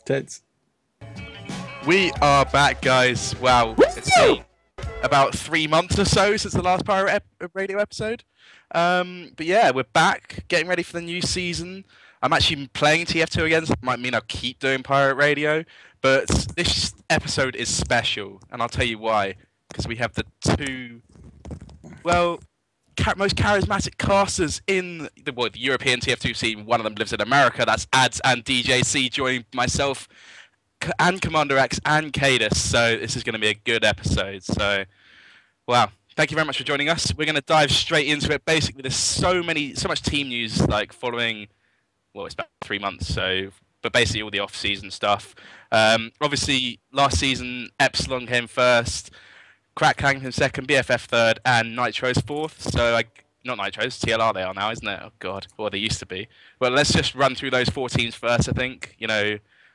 Tits. We are back, guys. Wow, it's been about 3 months or so since the last Pirate Radio episode. But yeah, we're back, getting ready for the new season. I'm actually playing TF2 again, so that might mean I'll keep doing Pirate Radio. But this episode is special, and I'll tell you why. Because we have the two, well, most charismatic casters in the European TF2 scene. One of them lives in America. That's Ads and DJC, joining myself and Commander X and Cadus. So this is going to be a good episode. So, wow. Thank you very much for joining us. We're going to dive straight into it. Basically, there's so much team news, like following, well, it's about 3 months. So, but basically all the off-season stuff. Obviously, last season, Epsilon came first. Crack came second, BFF third, and Nitro's fourth. So, not Nitro's, TLR they are now, isn't it? Oh, God. Well, they used to be. Well, let's just run through those 4 teams first, I think,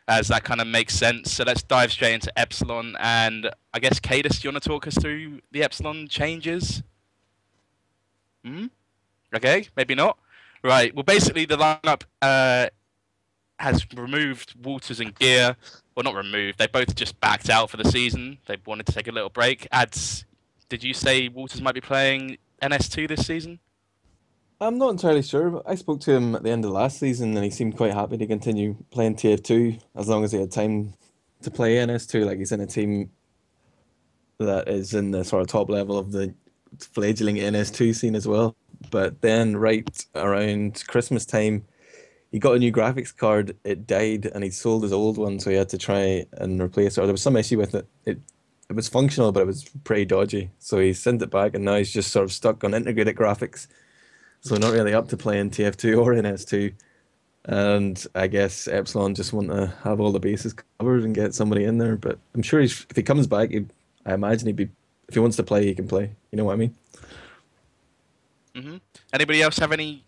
as that kind of makes sense. So let's dive straight into Epsilon. And I guess, Cadus, do you want to talk us through the Epsilon changes? Okay, maybe not. Right, well, basically, the lineup has removed Walters and Gear. Well, not removed. They both just backed out for the season. They wanted to take a little break. Ads, did you say Walters might be playing NS2 this season? I'm not entirely sure. I spoke to him at the end of last season, and he seemed quite happy to continue playing TF2 as long as he had time to play NS2. Like, he's in a team that is in the sort of top level of the fledgling NS2 scene as well. But then, right around Christmas time, he got a new graphics card. It died, and he sold his old one, so he had to try and replace it. Or there was some issue with it. It was functional, but it was pretty dodgy. So he sent it back, and now he's just sort of stuck on integrated graphics. So not really up to playing TF2 or NS2. And I guess Epsilon just want to have all the bases covered and get somebody in there. But I'm sure if he comes back, I imagine if he wants to play, he can play. You know what I mean? Anybody else have any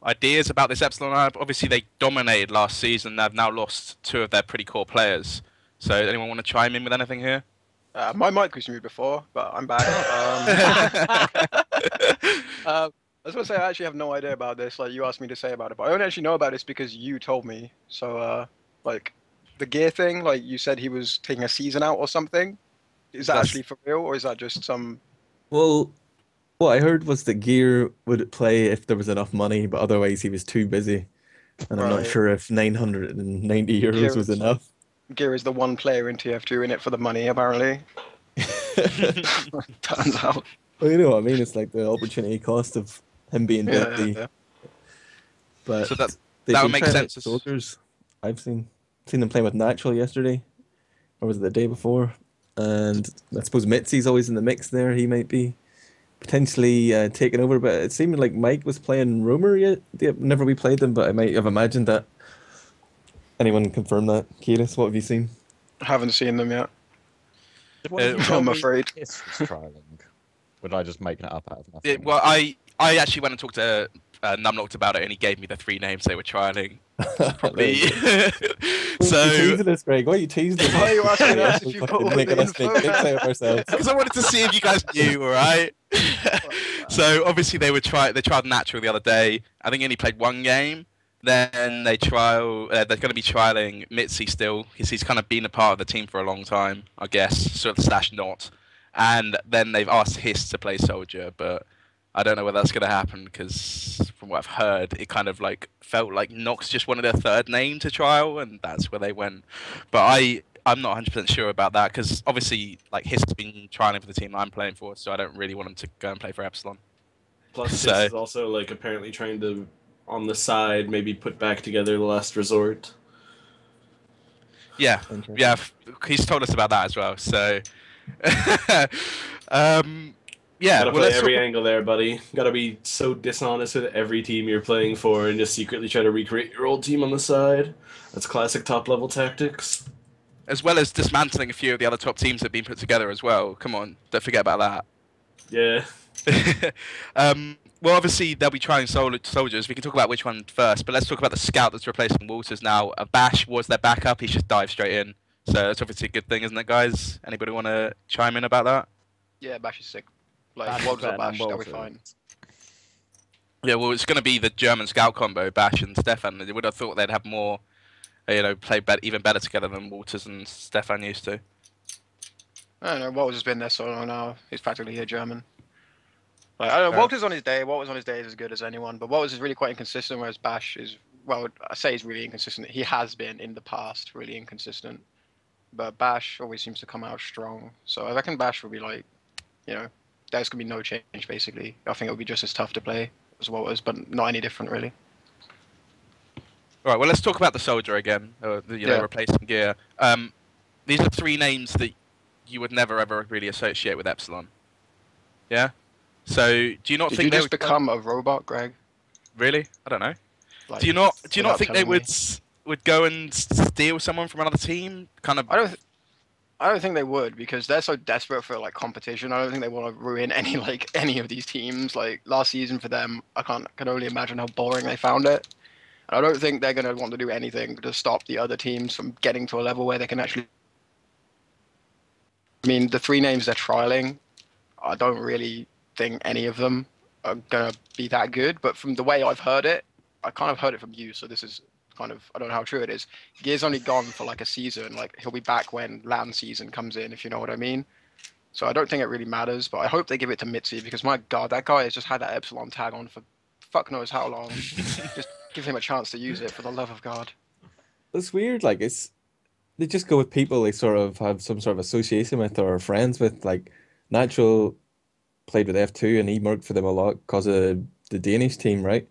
ideas about this Epsilon lineup? Obviously, they dominated last season. They've now lost 2 of their pretty core players. So anyone want to chime in with anything here? My mic was muted before, but I'm back. I was going to say, I actually have no idea about this. Like, you asked me to say about it, but I only actually know about this because you told me. So, like, the Gear thing, like, you said he was taking a season out or something. Is that actually for real, or is that just some... Well, what I heard was that Gear would play if there was enough money, but otherwise he was too busy. And I'm not sure if 990 euros was enough. Gear is the one player in TF2 in it for the money, apparently. Turns out. Well, you know what I mean? It's like the opportunity cost of him being busy. Yeah. But so that would make sense. Soldiers. I've seen them playing with Natural yesterday, or was it the day before? And I suppose Mitzi's always in the mix there. He might be potentially taking over, but it seemed like Mike was playing Rumor yet. Never we played them, but I might have imagined that. Anyone confirm that? Cadus, what have you seen? I haven't seen them yet. I'm afraid. Would I just making it up out of nothing? Well, I actually went and talked to Numlocked about it, and he gave me the 3 names they were trialing. Probably. So you teasing us, Greg? Why are you teasing us? Why are you asking us if you've got all the info? Because I wanted to see if you guys knew, all right? So obviously they tried Natural the other day. I think he only played 1 game. Then they're going to be trialing Mitzi still. He's kind of been a part of the team for a long time, I guess, sort of / not. And then they've asked Hiss to play Soldier, but I don't know whether that's going to happen because from what I've heard, it kind of like felt like Nox just wanted a 3rd name to trial, and that's where they went. But I'm not 100% sure about that because obviously like Hiss has been trialing for the team I'm playing for, so I don't really want him to go and play for Epsilon. Plus, Hiss is also like apparently trying to, on the side, maybe put back together the Last Resort. Yeah, he's told us about that as well. So, yeah. Gotta play every angle there, buddy. Gotta be so dishonest with every team you're playing for and just secretly try to recreate your old team on the side. That's classic top-level tactics. As well as dismantling a few of the other top teams that have been put together as well. Come on, don't forget about that. Yeah. Well, obviously, they'll be trying soldiers. We can talk about which one first, but let's talk about the scout that's replacing Walters now. Bash was their backup. He just dived straight in. So that's obviously a good thing, isn't it, guys? Anybody want to chime in about that? Yeah, Bash is sick. Like, Walters or Bash, that'll be fine. Yeah, well, it's going to be the German scout combo, Bash and Stefan. They would have thought they'd have more play even better together than Walters and Stefan used to. I don't know. Walters has been there so long now. He's practically a German. Like, I don't know. Walters on his day. Walters on his day is as good as anyone. But Walters is really quite inconsistent, whereas Bash is, well, I say he's really inconsistent. He has been in the past really inconsistent. But Bash always seems to come out strong. So I reckon Bash will be like, there's going to be no change, basically. I think it'll be just as tough to play as Walters, but not any different, really. All right, well, let's talk about the Soldier again, replacing Gear. These are 3 names that you would never, ever really associate with Epsilon. Yeah? So, do you not think you they just would become a robot, Greg? Really? I don't know. Like, do you not think they telling would go and steal someone from another team? Kind of. I don't think they would, because they're so desperate for like competition. I don't think they want to ruin any of these teams. Like last season for them, I can only imagine how boring they found it. And I don't think they're going to want to do anything to stop the other teams from getting to a level where they can actually. I mean, the 3 names they're trialing, I don't really think any of them are going to be that good. But from the way I've heard it, I kind of heard it from you, so this is kind of, I don't know how true it is. Gear's only gone for like a season. Like he'll be back when LAN season comes in, if you know what I mean. So I don't think it really matters, but I hope they give it to Mitzi, because my God, that guy has just had that Epsilon tag on for fuck knows how long. Just give him a chance to use it, for the love of God. It's weird, like they just go with people they sort of have some sort of association with or are friends with. Like Natural played with F2 and he worked for them a lot because of the Danish team, right?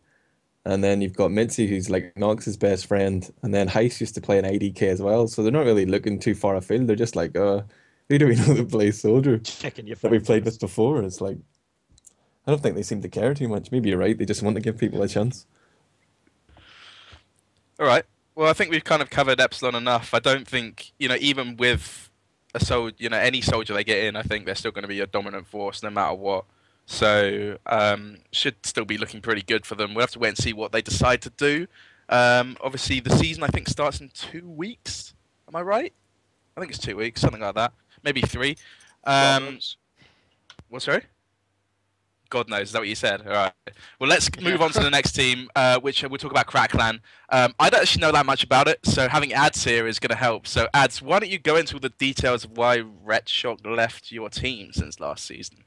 And then you've got Mitzi, who's like Nox's best friend, and then Heist used to play in IDK as well. So they're not really looking too far afield. They're just like, who do we know that plays Soldier Checking your that we phone played first. with before? It's like, I don't think they seem to care too much. Maybe you're right. They just want to give people a chance. All right. Well, I think we've kind of covered Epsilon enough. I don't think, even with any soldier they get in, I think they're still going to be a dominant force no matter what. So, should still be looking pretty good for them. We'll have to wait and see what they decide to do. Obviously, the season, I think, starts in 2 weeks. Am I right? I think it's 2 weeks, something like that. Maybe 3. What, sorry? God knows, is that what you said? All right. Well, let's move on to the next team, which we'll talk about Crackland. I don't actually know that much about it, so having Ads here is going to help. So, Ads, why don't you go into the details of why Red Shock left your team since last season?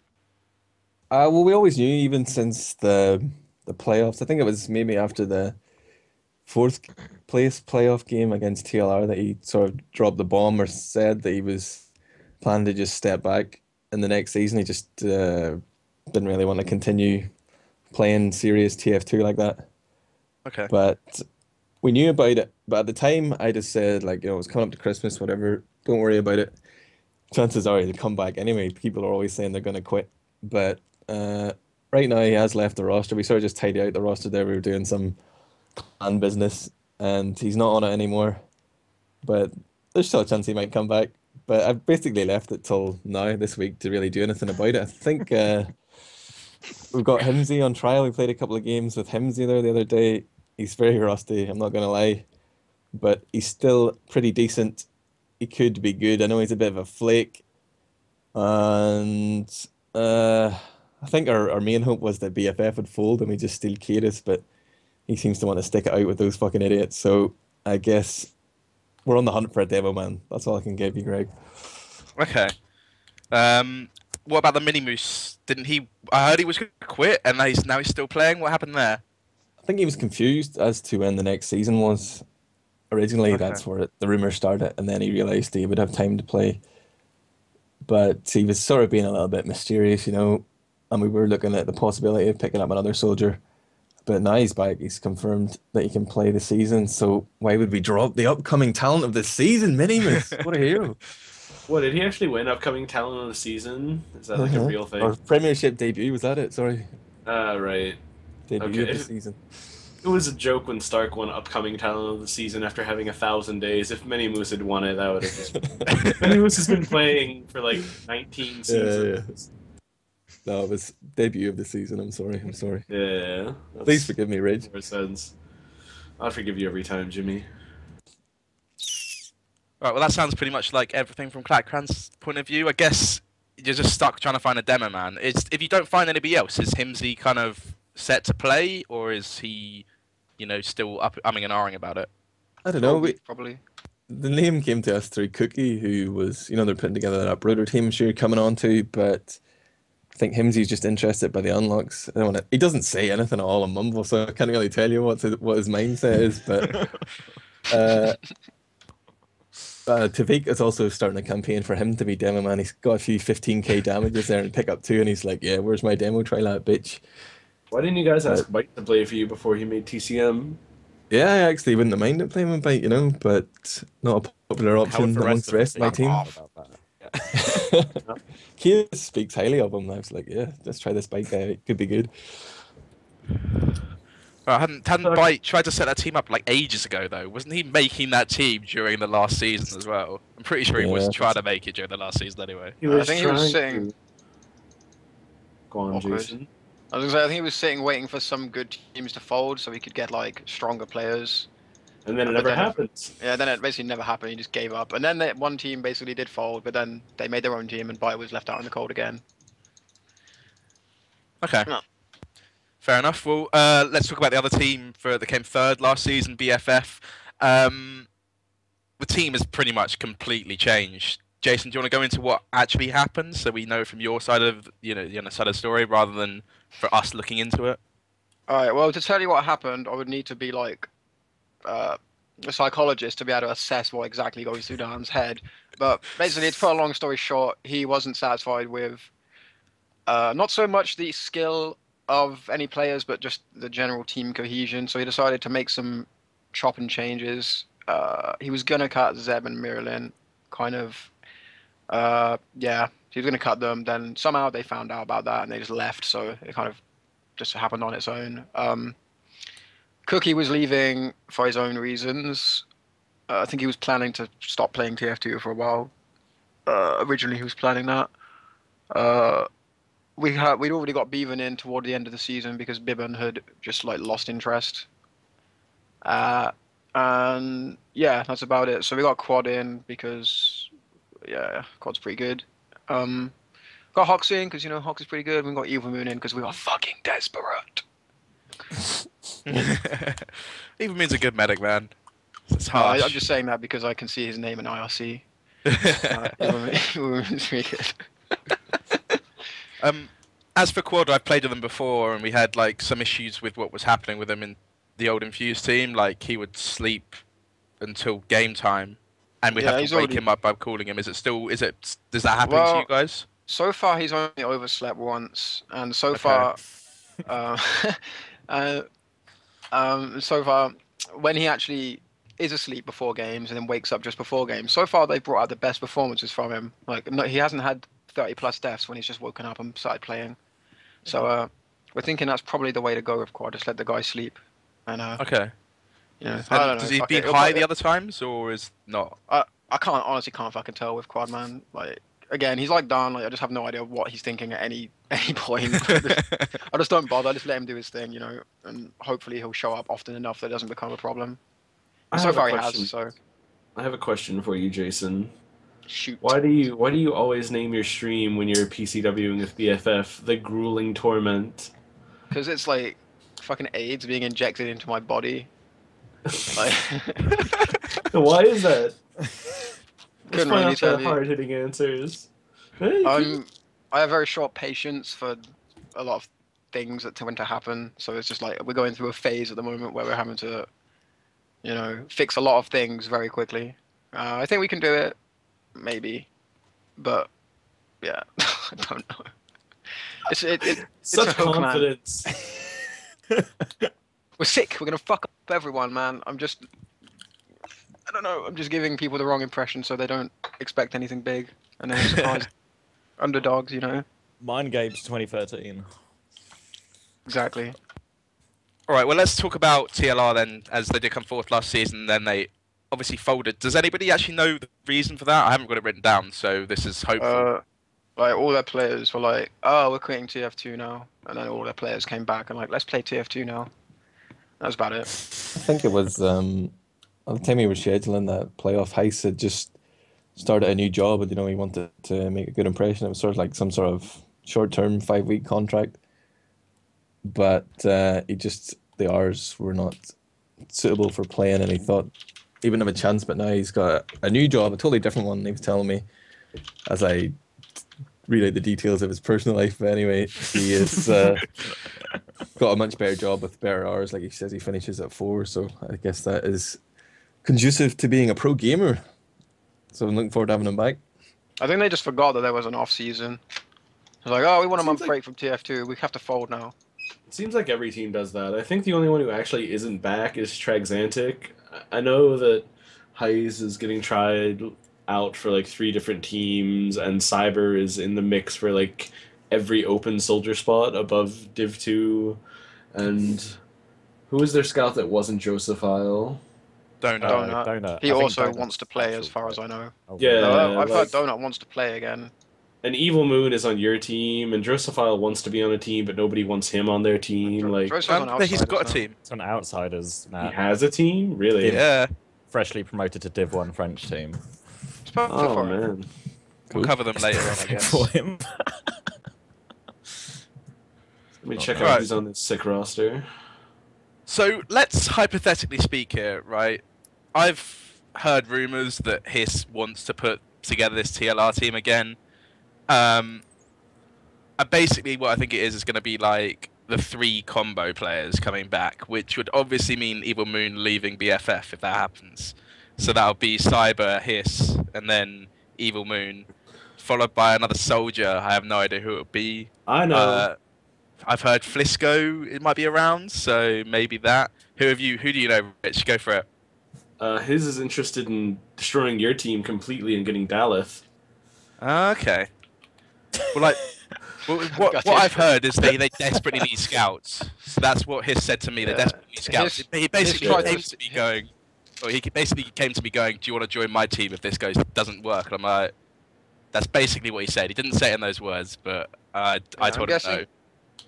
Well, we always knew, even since the playoffs. I think it was maybe after the 4th place playoff game against TLR that he sort of dropped the bomb or said that he was planning to just step back. And the next season, he just didn't really want to continue playing serious TF2 like that. Okay. But we knew about it. But at the time, I just said, like, it was coming up to Christmas, whatever. Don't worry about it. Chances are he'll come back anyway. People are always saying they're going to quit. But right now, he has left the roster. We sort of just tidied out the roster there. We were doing some clan business, and he's not on it anymore. But there's still a chance he might come back. But I've basically left it till now, this week, to really do anything about it. I think we've got Himsy on trial. We played a couple of games with Himsy there the other day. He's very rusty, I'm not going to lie. But he's still pretty decent. He could be good. I know he's a bit of a flake. And I think our main hope was that BFF would fold and we just steal Kiris, but he seems to want to stick it out with those fucking idiots. So I guess we're on the hunt for a demo man. That's all I can give you, Greg. Okay. What about the Mini Moose? Didn't he? I heard he was going to quit, and now he's still playing. What happened there? I think he was confused as to when the next season was. Originally, Okay. that's where the rumor started, and then he realized he would have time to play. But he was sort of being a little bit mysterious, and we were looking at the possibility of picking up another soldier. But now he's back. He's confirmed that he can play the season. So why would we drop the upcoming talent of the season, Minimus? What a hero! What, did he actually win upcoming talent of the season? Is that like a real thing? Or Premiership debut, was that it? Sorry. Right. Debut Okay. of the season. It was a joke when Stark won upcoming talent of the season after having 1,000 days. If Mini Moose had won it, that would have just... Mini Moose has been playing for like 19 seasons. No, it was debut of the season. I'm sorry. Yeah. Please forgive me, Ridge. I'll forgive you every time, Jimmy. Right, well, that sounds pretty much like everything from Clackcran's point of view. I guess you're just stuck trying to find a demo man. If you don't find anybody else, is Himsy kind of set to play, or is he, still umming and ahhing about it? I don't know. Probably. The name came to us through Cookie, who was, they're putting together that Brooder team I'm sure you're coming on to, but I think Himsy's just interested by the unlocks. I don't want to, he doesn't say anything at all in Mumble, so I can't really tell you what his mindset is, but Tavik is also starting a campaign for him to be demo man. He's got a few 15k damages there and pick up 2, and he's like, yeah, where's my demo? Try that, bitch. Why didn't you guys ask Mike to play for you before he made TCM? Yeah, I actually wouldn't have minded playing with Bite, but not a popular option amongst the rest of my team. Kia speaks highly of him. I was like, yeah, let's try this Bite guy. It could be good. Hadn't Bite tried to set that team up like ages ago though? Wasn't he making that team during the last season as well? I'm pretty sure he was trying to make it during the last season anyway. I think he was sitting. Go on, Jason. I was gonna say, I think he was sitting waiting for some good teams to fold so he could get like stronger players. And then it never happened. Yeah, then it basically never happened. He just gave up. And then one team basically did fold, but then they made their own team and Bite was left out in the cold again. Okay. No. Fair enough. Well, let's talk about the other team that came third last season, BFF. The team has pretty much completely changed. Jason, do you want to go into what actually happened so we know from your side of the side of the story rather than for us looking into it? All right. Well, to tell you what happened, I would need to be like a psychologist to be able to assess what exactly goes through Dan's head. But basically, to put a long story short, he wasn't satisfied with not so much the skill of any players, but just the general team cohesion. So he decided to make some chop and changes. He was gonna cut Zeb and Miralyn, kind of. Yeah, he was gonna cut them. Then somehow they found out about that and they just left. So it kind of just happened on its own. Cookie was leaving for his own reasons. I think he was planning to stop playing TF2 for a while. Originally, he was planning that. We'd already got Bevan in toward the end of the season because Bibban had just like lost interest. And yeah, that's about it. So we got Quad in because Quad's pretty good. Got Hox in because Hox is pretty good. We got Evil Moon in because we got fucking desperate. Evil Moon's a good medic, man. It's harsh. I'm just saying that because I can see his name in IRC. Evil Moon's really good. As for Quad, I've played with them before, and we had like some issues with what was happening with him in the old Infused team. Like he would sleep until game time, and we'd have to wake him up by calling him. Does that happen to you guys? So far, he's only overslept once, and so far, so far, when he actually is asleep before games and then wakes up just before games, so far they've brought out the best performances from him. Like he hasn't had 30+ deaths when he's just woken up and started playing. So we're thinking that's probably the way to go with Quad. Just let the guy sleep. And okay. I don't know. Has he been high the other times or is not? I honestly can't fucking tell with Quad, man. Like again, he's like Dan. Like I just have no idea what he's thinking at any point. I just don't bother. I just let him do his thing, and hopefully he'll show up often enough that it doesn't become a problem. And so far he has. So I have a question for you, Jason. Shoot. Why do you always name your stream when you're PCWing with BFF the Grueling Torment? Because it's like fucking AIDS being injected into my body. Like... Why is that? Couldn't really tell you. Hard-hitting answers. I have very short patience for a lot of things that tend to happen. So it's just like we're going through a phase at the moment where we're having to, fix a lot of things very quickly. I think we can do it. Maybe, but yeah, I don't know. It's such a hook, confidence. We're sick. We're gonna fuck up everyone, man. I don't know. I'm just giving people the wrong impression so they don't expect anything big and they're surprised. Underdogs, Mind Games 2013. Exactly. All right. Well, let's talk about TLR then, as they did come fourth last season. Then they obviously folded. Does anybody actually know the reason for that? I haven't got it written down, so this is hopeful. Like all their players were like, "Oh, we're quitting TF2 now," and then all their players came back and like, "Let's play TF2 now." That was about it. I think it was at the time he was scheduling that playoff. Heist had just started a new job, and he wanted to make a good impression. It was sort of like some sort of short-term 5-week contract, but the hours were not suitable for playing, and he thought he wouldn't have a chance, but now he's got a new job, a totally different one. He was telling me as I read out the details of his personal life. But anyway, he is got a much better job with better hours. Like he says, he finishes at 4, so I guess that is conducive to being a pro gamer. So I'm looking forward to having him back. I think they just forgot that there was an off season. It's like, oh, we want a month Seems break from TF2. We have to fold now. It seems like every team does that. I think the only one who actually isn't back is Tragxantic. I know that Heise is getting tried out for like 3 different teams, and Cyber is in the mix for like every open soldier spot above Div 2. And who was their scout that wasn't Josephile? Donut. He also wants to play, as far as I know. Yeah, No, I've heard Donut wants to play again. And Evil Moon is on your team, and Drosophile wants to be on a team, but nobody wants him on their team. Like, Drosophile's on he's got a Outsiders team. It's on Outsiders, he Matt. has a team, really? Yeah, Freshly promoted to Div 1 French team. now. It's perfect Oh for him. man. we'll cover them later on, I guess. For him. Let me check Right. out who's on this sick roster. So let's hypothetically speak here, right? I've heard rumors that Hiss wants to put together this TLR team again. And basically what I think it is going to be like the 3 combo players coming back, which would obviously mean Evil Moon leaving BFF if that happens. So that'll be Cyber, Hiss, and then Evil Moon, followed by another soldier. I have no idea who it would be. I know. I've heard Flisco it might be around, so maybe that. Who do you know, Rich? Go for it. His is interested in destroying your team completely and getting Daleth. Okay. Well, like, what I've heard is they desperately need scouts. So that's what Hiss said to me. They desperately need scouts. He basically came to me going, "Do you want to join my team if this doesn't work?" And I'm like, that's basically what he said. He didn't say it in those words, but I told him no.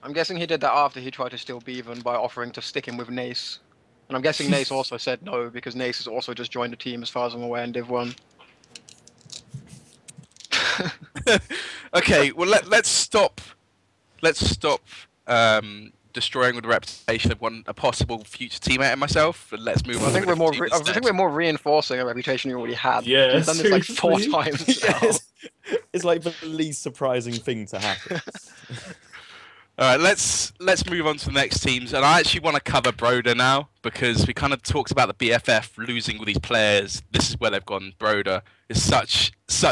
I'm guessing he did that after he tried to steal Bevan by offering to stick him with Nace. And I'm guessing Nace also said no, because Nace has also just joined the team, as far as I'm aware, in Div 1. Okay, well let's stop destroying the reputation of a possible future teammate and myself, and let's move on. I think we're more reinforcing a reputation you already had. Yeah, You've done this like 4 seriously. times now. It's like the least surprising thing to happen. All right, let's move on to the next teams, and I actually want to cover Broder now because we kind of talked about the BFF losing all these players. This is where they've gone. Broder is such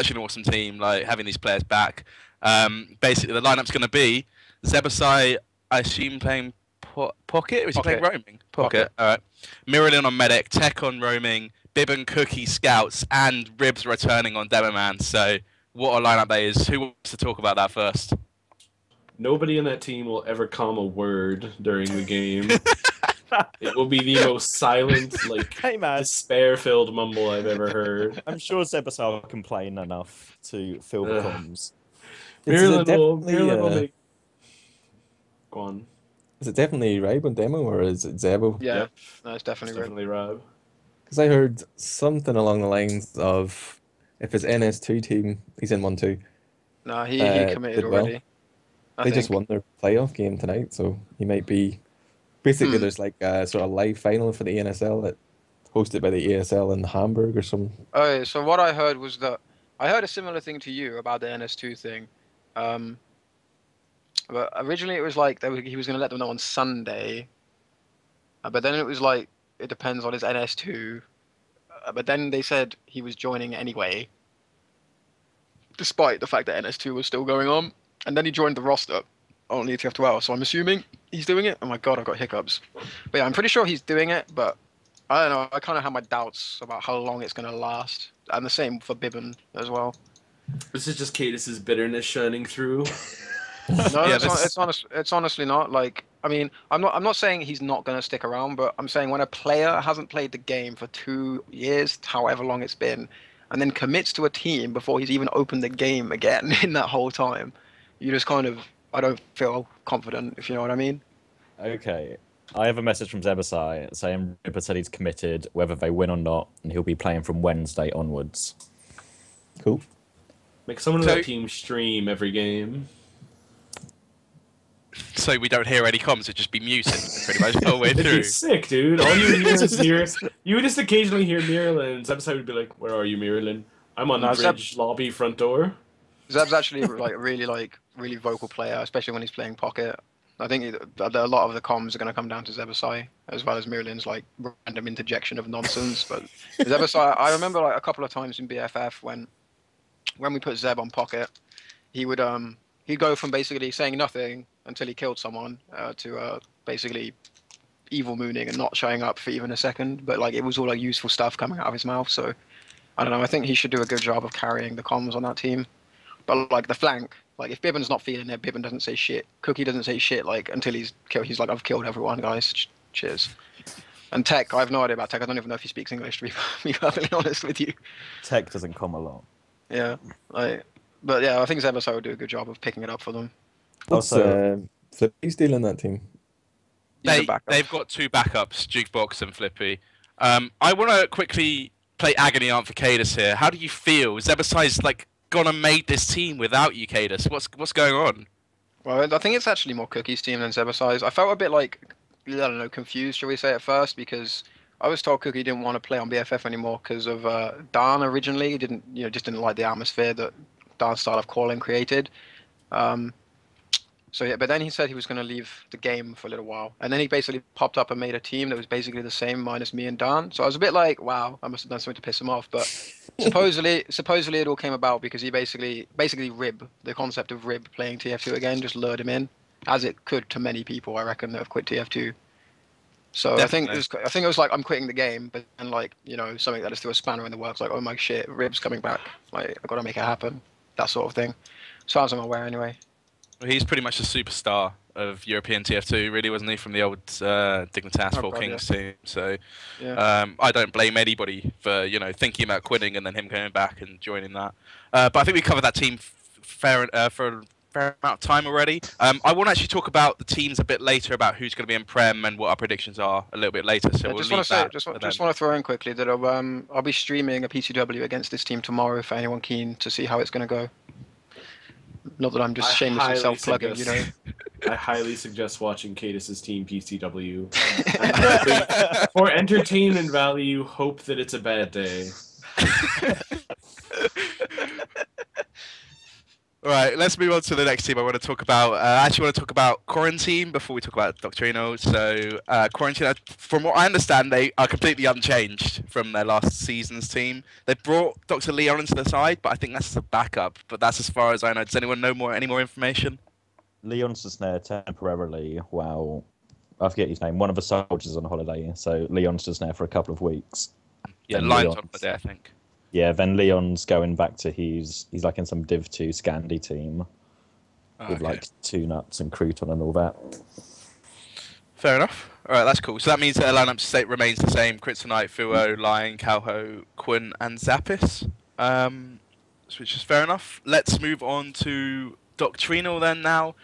an awesome team, like having these players back. Basically, the lineup's going to be Zebasai, I assume playing Pocket, or is he playing roaming? Pocket. All right. Miralin on medic, Tech on roaming, Bib and Cookie scouts, and Ribs returning on Demoman. So what a lineup that is. Who wants to talk about that first? Nobody in that team will ever calm a word during the game. It will be the most silent, like, Hey, man. despair-filled mumble I've ever heard. I'm sure Zebasar will complain enough to fill the comms. Miralin will make... Go on. Is it definitely Ribe on demo, or is it Zebo? Yeah, Yep. no, it's definitely Rib. Definitely Rob. Because I heard something along the lines of, if it's NS2 team, he's in 1-2. No, he committed did well. already. I They think. just won their playoff game tonight, so he might be. Basically, there's like a sort of live final for the ENSL that hosted by the ESL in Hamburg or some. Oh, so what I heard was that I heard a similar thing to you about the NS2 thing. But originally it was like he was going to let them know on Sunday. But then it was like it depends on his NS2. But then they said he was joining anyway, despite the fact that NS2 was still going on. And then he joined the roster only TF2 hours. So I'm assuming he's doing it. Oh my god, I've got hiccups. But yeah, I'm pretty sure he's doing it. But I don't know. I kind of have my doubts about how long it's going to last. And the same for Bibben as well. This is just Cadis's bitterness shining through. No, Yeah, it's honestly not. Like, I mean, I'm not saying he's not going to stick around, but I'm saying when a player hasn't played the game for 2 years, however long it's been, and then commits to a team before he's even opened the game again in that whole time, you just kind of, I don't feel confident, if you know what I mean. Okay. I have a message from Zebasai saying Ripper said he's committed whether they win or not, and he'll be playing from Wednesday onwards. Cool. Make someone on that team stream every game. so we don't hear any comms. It'd just be muted pretty much the whole way It'd through. be sick, dude. All you would hear is you would just occasionally hear Miralyn. Zeb's would be like, "Where are you, Miralyn? I'm on No, the bridge lobby front door." Zeb's actually really vocal player, especially when he's playing pocket. I think a lot of the comms are going to come down to Zebasai, as well as Miralyn's like random interjection of nonsense. But Zebasai, I remember like a couple of times in BFF when we put Zeb on pocket, he would he'd go from basically saying nothing until he killed someone to basically evil mooning and not showing up for even a second. But like it was all like useful stuff coming out of his mouth. So I don't know. I think he should do a good job of carrying the comms on that team. But like the flank, like if Bibbin's not feeling it, Bibbin doesn't say shit. Cookie doesn't say shit like until he's killed. He's like, I've killed everyone, guys. Cheers. And Tech, I have no idea about Tech. I don't even know if he speaks English, to be perfectly honest with you. Tech doesn't come a lot. Yeah, but yeah, I think Zebasai would do a good job of picking it up for them. What's Flippy's deal in that team? They've got 2 backups, Jukebox and Flippy. I want to quickly play Agony Aunt for Cadus here. How do you feel? Zebasai's like gone and made this team without you, Cadus. What's going on? Well, I think it's actually more Cookie's team than Zebasai's. I felt a bit like, I don't know, confused, shall we say, at first, because I was told Cookie didn't want to play on BFF anymore because of Dan originally. He just didn't like the atmosphere that Dan's style of calling created. So yeah, but then he said he was going to leave the game for a little while, and then he basically popped up and made a team that was basically the same minus me and Dan. So I was a bit like, wow, I must have done something to piss him off. But supposedly it all came about because he basically Rib, the concept of Rib playing TF2 again, just lured him in, as it could to many people, I reckon, that have quit TF2. So Definitely. I think it was like I'm quitting the game, but then like something that just threw a spanner in the works, like oh my shit, Rib's coming back, like I got to make it happen, that sort of thing. As far as I'm aware, anyway. Well, he's pretty much the superstar of European TF2, really, wasn't he, from the old Dignitas Oh, 4 God, Kings yeah. team? So Yeah. I don't blame anybody for thinking about quitting and then him coming back and joining that. But I think we covered that team for a fair amount of time already. I want to actually talk about the teams a bit later, about who's going to be in Prem and what our predictions are a little bit later. So I we'll just leave want to say, that. just for want then. to throw in quickly that I'll be streaming a PCW against this team tomorrow for anyone keen to see how it's going to go. Not that I'm just shamelessly highly self-plugging, I highly suggest watching Cadus's team PCW. And for entertainment value, hope that it's a bad day. All right, let's move on to the next team. I want to talk about. I actually want to talk about Quarantine before we talk about Doctrino. So, Quarantine, from what I understand, they are completely unchanged from their last season's team. They brought Dr. Leon into the side, but I think that's a backup. But that's as far as I know. Does anyone know any more information? Leon's just there temporarily while I forget his name. One of the soldiers on holiday, so Leon's just there for a couple of weeks. Yeah, Then Lion's Leon- on holiday, I think. Yeah, then Leon's going back to he's like in some Div 2 Scandi team with Okay. like Two Nuts and Crouton and all that. Fair enough. All right, that's cool. So that means that the lineup state remains the same: Kryptonite, Fuo, Lion, Calho, Quinn, and Zappis. Which is fair enough. Let's move on to Doctrinal then now,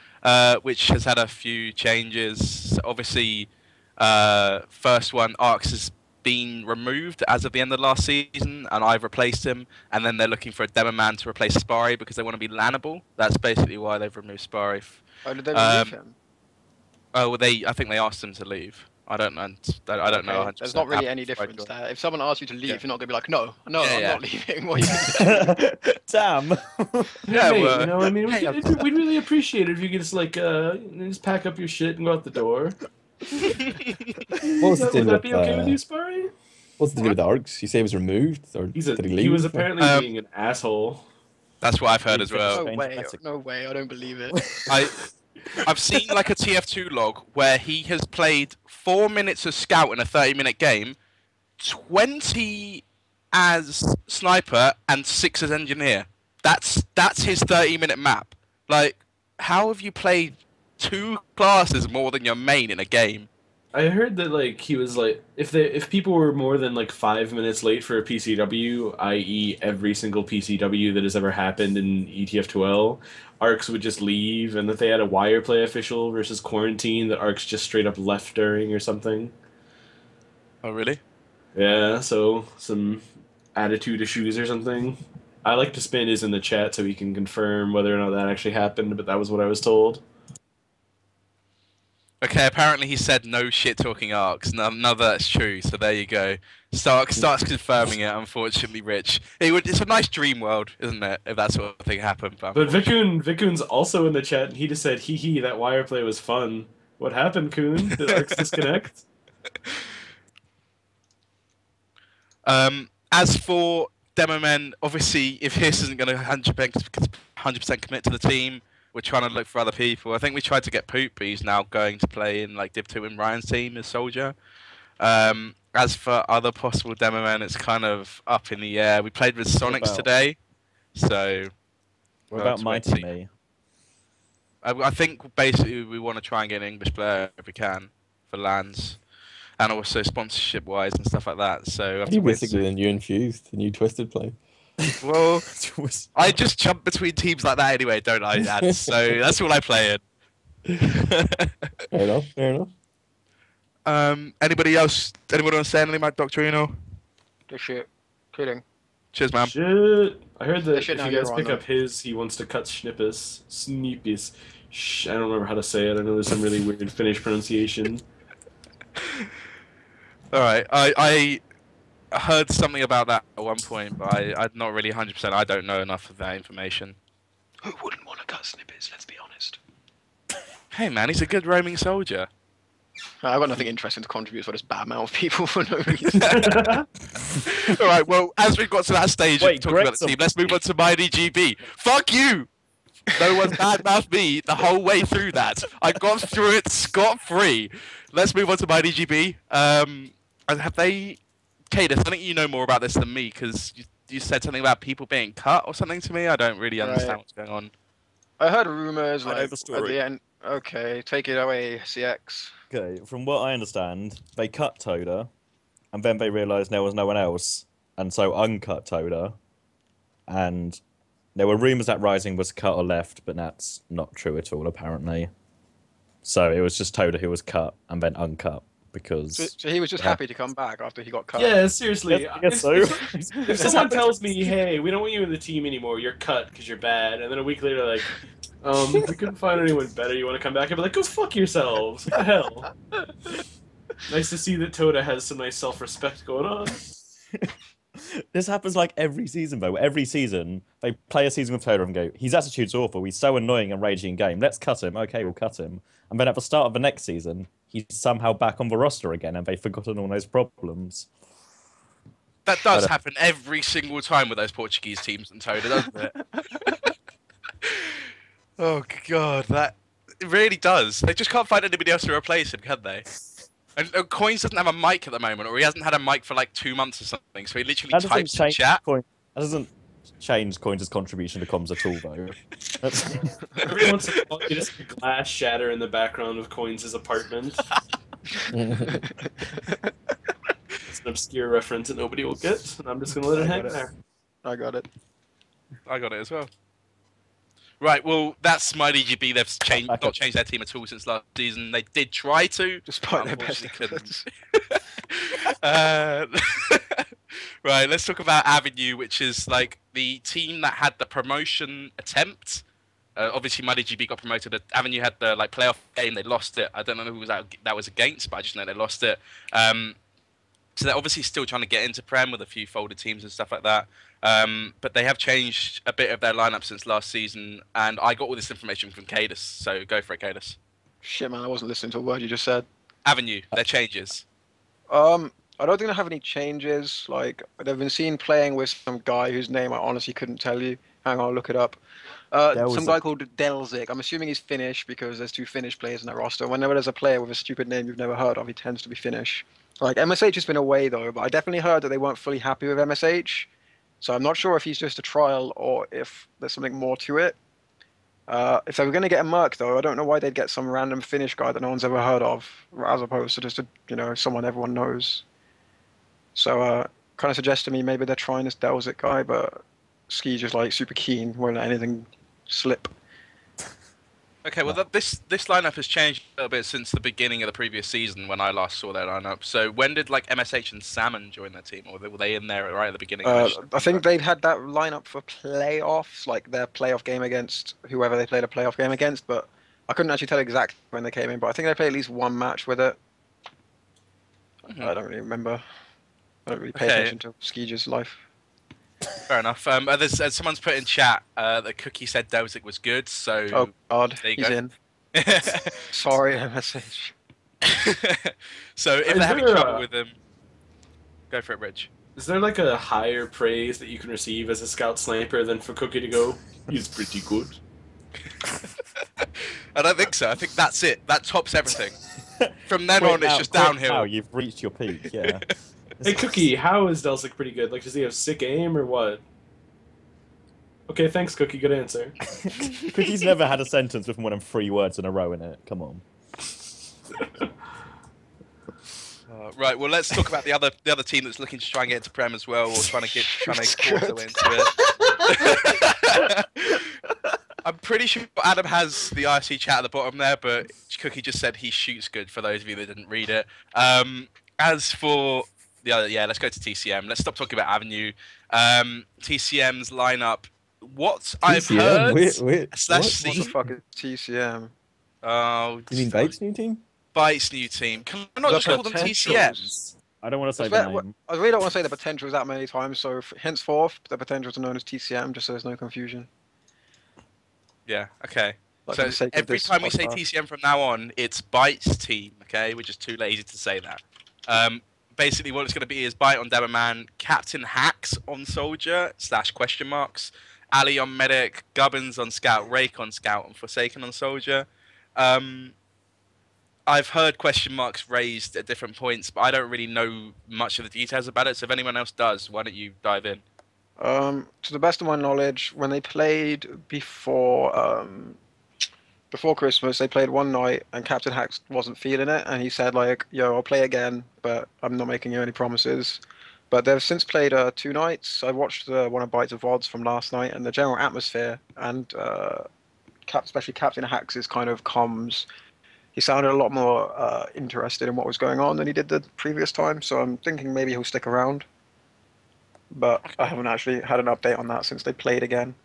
which has had a few changes. Obviously, first one, Arx has been removed as of the end of last season, and I've replaced him. And then they're looking for a demo man to replace Sparry because they want to be lannable. That's basically why they've removed Sparry. Oh, did they remove him? Oh, well, I think they asked him to leave. I don't know. I don't know. Okay, 100% there's not really how any it's right difference to- there. If someone asks you to leave, Yeah. you're not gonna be like, no, Yeah, I'm yeah. not leaving. What are you gonna do? Damn. Yeah, Hey, well, I mean, hey, we'd really appreciate it if you could just just pack up your shit and go out the door. What was the Would deal that with be okay with you, Sparry? what's the deal with the Arcs? You say he was removed, or did he leave? He was apparently Um, being an asshole. That's what I've heard as well. No Strange way, message. no way, I don't believe it. I've seen like a TF2 log where he has played 4 minutes as scout in a 30-minute game, 20 as sniper, and 6 as engineer. That's his 30-minute map. Like, how have you played 2 classes more than your main in a game? I heard that he was like if people were more than 5 minutes late for a PCW, i.e. every single PCW that has ever happened in ETF2L, Arcs would just leave, and that they had a wire play official versus Quarantine that Arcs just straight up left during or something. Oh, really? Yeah, so some attitude issues or something. I like to spin is in the chat so we can confirm whether or not that actually happened, but that was what I was told. Okay, apparently he said no shit talking arcs. None of that's true. So there you go. Starts confirming it. Unfortunately, Rich. It's a nice dream world, isn't it? If that sort of thing happened. But Vikun also in the chat, and he just said, "Hee hee, that wire play was fun." What happened, Kun? Did arcs disconnect? As for demo men, obviously, if Hiss isn't going to 100% commit to the team, we're trying to look for other people. I think we tried to get Poop, but he's now going to play in like Div 2 in Ryan's team as Soldier. As for other possible demo men, it's kind of up in the air. We played with Sonics today, so. What about Mighty Me? I think basically we want to try and get an English player if we can for lands, and also sponsorship wise and stuff like that. So You basically the new Infused, the new Twisted play. well, I just jump between teams like that anyway, don't I, Dad? So that's all I play in. Fair enough. Fair enough. Anybody else? Anyone want to say anything about Doctrino? Good shit. Kidding. Cheers, man. Shit. I heard that if you now guys you're pick on up his, he wants to cut Snippus. Sneepis. I don't remember how to say it. I know there's some really weird Finnish pronunciation. Alright, I heard something about that at one point, but I'm not really 100%. I don't know enough of that information. Who wouldn't want to cut Snippets, let's be honest. Hey man, he's a good roaming soldier. I've got nothing interesting to contribute, so I just badmouth people for no reason. Alright, well, as we've got to that stage of talking about the team, let's move on to my DGB. Fuck you! No one's badmouthed me the whole way through that. I got through it scot-free. Let's move on to my DGB. Have they... Cadus, I think you know more about this than me, because you said something about people being cut or something to me. I don't really understand what's going on. I heard rumors I know like the at story. the end. Okay, take it away, CX. Okay, from what I understand, they cut Toda, and then they realised there was no one else, and so uncut Toda, and there were rumours that Rising was cut or left, but that's not true at all, apparently. So it was just Toda who was cut and then uncut, because... So he was just happy to come back after he got cut. Yeah, seriously. Yes, I guess so. If someone tells me, "Hey, we don't want you in the team anymore. You're cut because you're bad," and then a week later, like, we couldn't find anyone better. You want to come back? I'd be like, "Go fuck yourselves! What the hell?" Nice to see that Toda has some nice self-respect going on. This happens like every season, though. Every season, they play a season with Toda and go, his attitude's awful, he's so annoying and raging in game, let's cut him. Okay, we'll cut him. And then at the start of the next season, he's somehow back on the roster again, and they've forgotten all those problems. That does happen every single time with those Portuguese teams and Toda, doesn't it? Oh, God, it really does. They just can't find anybody else to replace him, can they? And Coins doesn't have a mic at the moment, or he hasn't had a mic for like 2 months or something, so he literally types in chat. That doesn't change Coins' contribution to comms at all, though. Every once in a while, you just hear glass shatter in the background of Coins' apartment. It's an obscure reference that nobody will get, and I'm just gonna let it hang there. I got it. I got it as well. Right, well, that's my DGB. They've not changed their team at all since last season. They did try to, Despite their best unfortunately efforts. Right, let's talk about Avenue, which is like the team that had the promotion attempt. Obviously, my DGB got promoted. Avenue had the playoff game. They lost it. I don't know who that was against, but I just know they lost it. So they're obviously still trying to get into Prem with a few folded teams and stuff like that. But they have changed a bit of their lineup since last season, and I got all this information from Cadus, so go for it, Cadus. Shit, man, I wasn't listening to a word you just said. Avenue, their changes. I don't think they have any changes. Like, they've been seen playing with some guy whose name I honestly couldn't tell you. Hang on, I'll look it up. Some guy called Delzik. I'm assuming he's Finnish because there's 2 Finnish players in their roster. Whenever there's a player with a stupid name you've never heard of, he tends to be Finnish. Like, MSH has been away, though, but I definitely heard that they weren't fully happy with MSH. So I'm not sure if he's just a trial or if there's something more to it. If they were going to get a Merc, though, I don't know why they'd get some random Finnish guy that no one's ever heard of, as opposed to just someone everyone knows. So kind of suggests to me maybe they're trying this Delzik guy, but Ski's just like super keen, won't let anything slip. Okay, well, this lineup has changed a little bit since the beginning of the previous season when I last saw their lineup. So when did MSH and Salmon join their team, or were they in there right at the beginning? I think they'd had that lineup for playoffs, like their playoff game against whoever they played a playoff game against. But I couldn't actually tell exactly when they came in, but I think they played at least one match with it. I don't really remember. I don't really pay attention to Skeeger's life. Fair enough. Someone's put in chat that Cookie said Dozic was good, so Oh God, there you he's go. in. Sorry, message. So if Is they're having there trouble a- with them, go for it, Rich. Is there like a higher praise that you can receive as a scout sniper than for Cookie to go, he's pretty good? I don't think so. I think that's it. That tops everything. From then Quick on, it's now, just quick downhill. now, you've reached your peak, yeah. Hey Cookie, how is Delsic pretty good? Like, does he have sick aim or what? Okay, thanks Cookie, good answer. Cookie's never had a sentence with more than 3 words in a row in it. Come on. Right. Well, let's talk about the other team that's looking to try and get into Prem as well, or trying to quarter into it. I'm pretty sure Adam has the IRC chat at the bottom there, but Cookie just said he shoots good. For those of you that didn't read it. As for the other, let's go to TCM. Let's stop talking about Avenue. TCM's lineup. What I've heard. Wait, / what? What the fuck is TCM? Oh, You mean Byte's new team? Byte's new team. Can I not The just call them potentials. TCM? I don't want to say I the name. really don't want to say the potentials that many times, so henceforth, the potentials are known as TCM, just so there's no confusion. Yeah. Okay. Like, for So the sake of every this time we say podcast. TCM from now on, it's Byte's team. Okay, we're just too lazy to say that. Basically, what it's going to be is Byte on Demoman, Captain Hacks on Soldier / question marks, Ali on Medic, Gubbins on Scout, Rake on Scout, and Forsaken on Soldier. I've heard question marks raised at different points, but I don't really know much of the details about it. So if anyone else does, why don't you dive in? To the best of my knowledge, when they played before Christmas, they played one night, and Captain Hacks wasn't feeling it, and he said like, "Yo, I'll play again, but I'm not making you any promises." But they've since played 2 nights. I watched one of Bites of VODs from last night, and the general atmosphere and especially Captain Hacks' kind of comms. He sounded a lot more interested in what was going on than he did the previous time. So I'm thinking maybe he'll stick around. But I haven't actually had an update on that since they played again.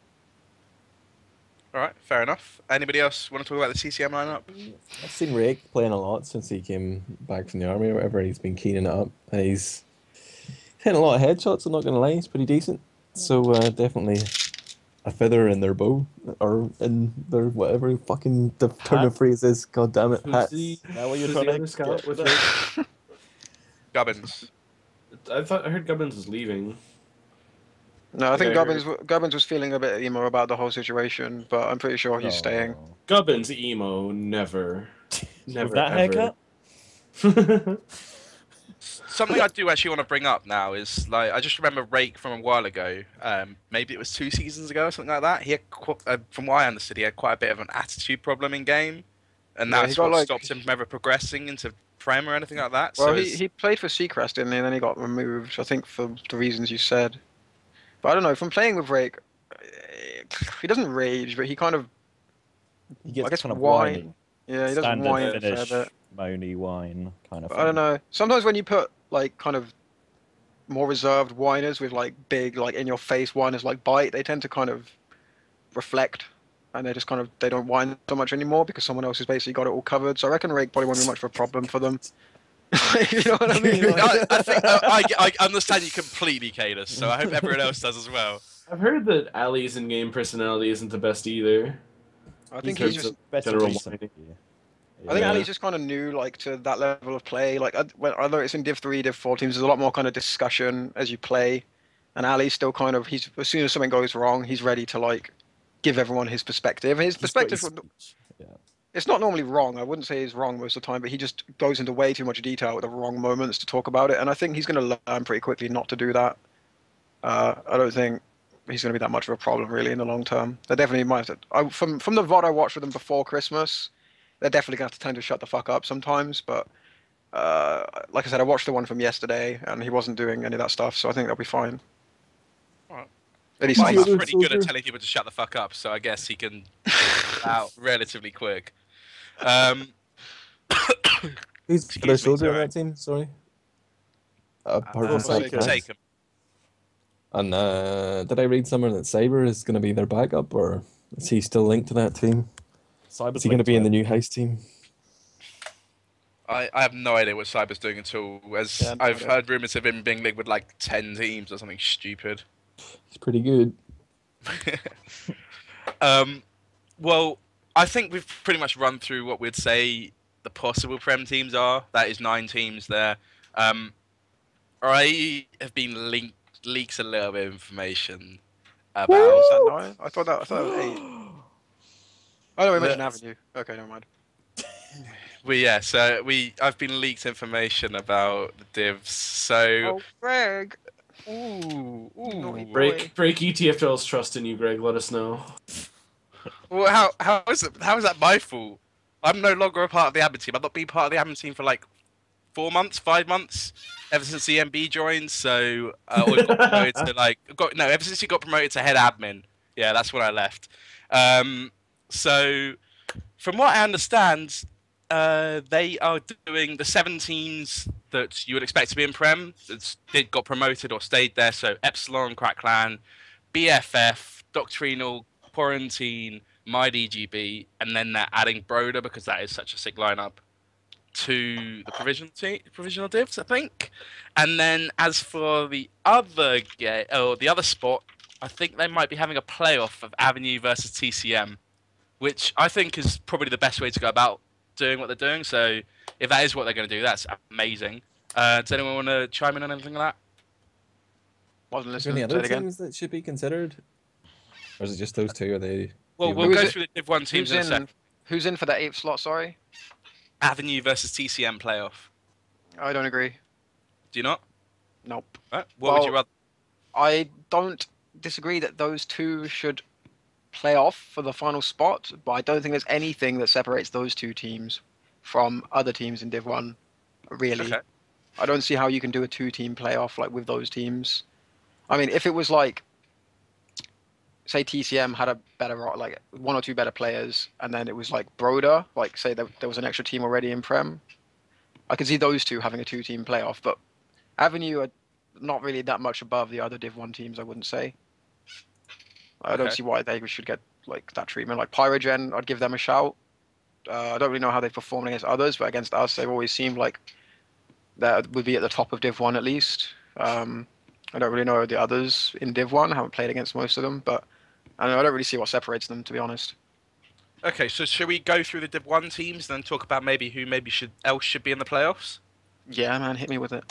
All right, fair enough. Anybody else want to talk about the TCM lineup? I've seen Rake playing a lot since he came back from the army or whatever. He's been keening it up. He's hitting a lot of headshots, I'm not going to lie. He's pretty decent. So definitely a feather in their bow. Or in their whatever fucking the turn of phrase is. God damn it. Hats. Now what you're Who's trying the to other scout get with with it? Gubbins. I heard Gubbins was leaving. No, I think Okay. Gubbins was feeling a bit emo about the whole situation, but I'm pretty sure he's staying. Gubbins emo, never. Never, With that ever. haircut? Something I do actually want to bring up now is like I just remember Rake from a while ago. Maybe it was 2 seasons ago or something like that. He had, from what I understood, he had quite a bit of an attitude problem in game, and Yeah, that's he got, what like- stopped him from ever progressing into Prem or anything like that. Well, So he played for Seacrest, didn't he? And then he got removed, I think, for the reasons you said. But I don't know, from playing with Rake, he doesn't rage, but he kind of, He gets I guess, kind of whine. whiny. Yeah, he does Standard whine a fair Finnish, bit. moany whine kind of But thing. I don't know. Sometimes when you put, like, kind of more reserved whiners with, like, big, like, in-your-face whiners like Bite, they tend to kind of reflect. And they just kind of, they don't whine so much anymore because someone else has basically got it all covered. So I reckon Rake probably won't be much of a problem for them. You know what I mean? Like- I think I understand you completely, Cadus. So I hope everyone else does as well. I've heard that Ali's in-game personality isn't the best either. I think in he's terms just. of Better general recently. whining. I think Yeah. Ali's just kind of new, like to that level of play. Like I noticed in Div 3, Div 4 teams, there's a lot more kind of discussion as you play, and Ali's still kind of he's as soon as something goes wrong, he's ready to like give everyone his perspective. And his He's got perspective, his speech. Yeah. it's not normally wrong. I wouldn't say he's wrong most of the time, but he just goes into way too much detail at the wrong moments to talk about it. And I think he's going to learn pretty quickly not to do that. I don't think he's going to be that much of a problem really in the long term. They definitely might. From the VOD I watched with them before Christmas, they're definitely going to have to tend to shut the fuck up sometimes. But like I said, I watched the one from yesterday, and he wasn't doing any of that stuff, so I think they'll be fine. Alright. At least Mike's Soldier, pretty good at soldier. telling people to shut the fuck up, so I guess he can out relatively quick. Who's Excuse the me, soldier on sorry. that team? Sorry. Apart from Forsaken. Sacrifice. Take him. And did I read somewhere that Cyber is going to be their backup, or is he still linked to that team? Cyber's Is he going to linked be in it. the new Heist team? I have no idea what Cyber's doing at all. As Yeah, no I've idea. heard rumors of him being linked with like 10 teams or something stupid. He's pretty good. Well, I think we've pretty much run through what we'd say the possible Prem teams are. That is 9 teams there. I have been leaks a little bit of information Is about. that 9? I thought that was 8. Oh no, we mentioned Let's- Avenue. Okay, never mind. I've been leaked information about the divs. So, Greg. ooh, Naughty boy. Break ETFL's trust in you, Greg. Let us know. well, how is that my fault? I'm no longer a part of the admin team. I've not been part of the admin team for like 4 months, 5 months, ever since the MB joined. So, or got promoted to ever since he got promoted to head admin. Yeah, that's when I left. So, from what I understand, they are doing the 7 teams that you would expect to be in Prem that got promoted or stayed there. So, Epsilon, Crackland, BFF, Doctrinal, Quarantine, MyDGB, and then they're adding Broder because that is such a sick lineup to the provisional divs, I think. And then as for the other the other spot, I think they might be having a playoff of Avenue versus TCM, which I think is probably the best way to go about doing what they're doing. So if that is what they're going to do, that's amazing. Does anyone want to chime in on anything like that? Wasn't Is there any listening. Say other it again. teams that should be considered? Or is it just those 2? Are they? Well, the we'll only- go Who's through the Div 1 teams Who's in a sec. in? Who's in for that 8th slot? Sorry, Avenue versus TCM playoff. I don't agree. Do you not? Nope. Right. What would you Well- rather? I don't disagree that those 2 should play off for the final spot, but I don't think there's anything that separates those 2 teams from other teams in Div 1. Really, Okay. I don't see how you can do a 2-team playoff like with those teams. I mean, if it was like, say TCM had a better, like 1 or 2 better players, and then it was like Broder, like say there was an extra team already in Prem, I could see those 2 having a 2-team playoff. But Avenue are not really that much above the other Div 1 teams, I wouldn't say. I don't Okay. see why they should get like that treatment. Like Pyrogen, I'd give them a shout. I don't really know how they've performed against others, but against us, they've always seemed like that would be at the top of Div 1 at least. I don't really know the others in Div 1. I haven't played against most of them, but I don't really see what separates them, to be honest. Okay, so should we go through the Div 1 teams, then talk about maybe who else should be in the playoffs? Yeah, man, hit me with it.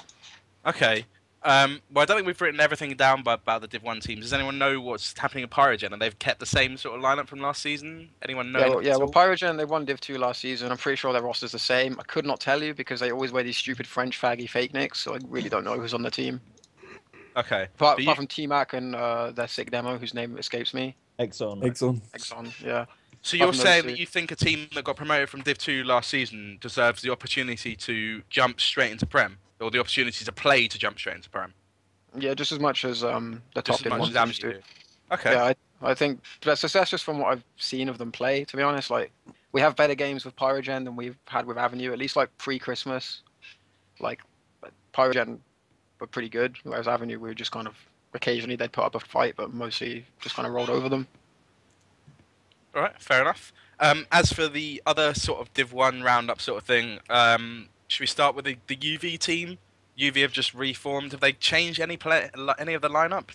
Okay. Well, I don't think we've written everything down about the Div 1 teams. Does anyone know what's happening in Pyrogen? And they've kept the same sort of lineup from last season? Anyone know? Yeah, anything well, at all? Pyrogen, they won Div 2 last season. I'm pretty sure their roster's the same. I could not tell you because they always wear these stupid French faggy fake nicks, so I really don't know who's on the team. Okay. Apart But you- from T-Mac and their sick demo, whose name escapes me. Exxon. Exxon. Exxon, yeah. So you're Apart from those saying two. that you think a team that got promoted from Div 2 last season deserves the opportunity to jump straight into Prem? Or the opportunity to play to jump straight into Prem? Yeah, just as much as the top Just as Div much 1 as teams Avenue do. do. Okay. Yeah, I think that's just from what I've seen of them play, to be honest. Like, we have better games with Pyrogen than we've had with Avenue, at least like pre-Christmas. Like, Pyrogen were pretty good, whereas Avenue we were just kind of, occasionally they'd put up a fight, but mostly just kind of rolled over them. All right, fair enough. As for the other sort of Div 1 roundup sort of thing, should we start with the UV team? UV have just reformed. Have they changed any of the lineup?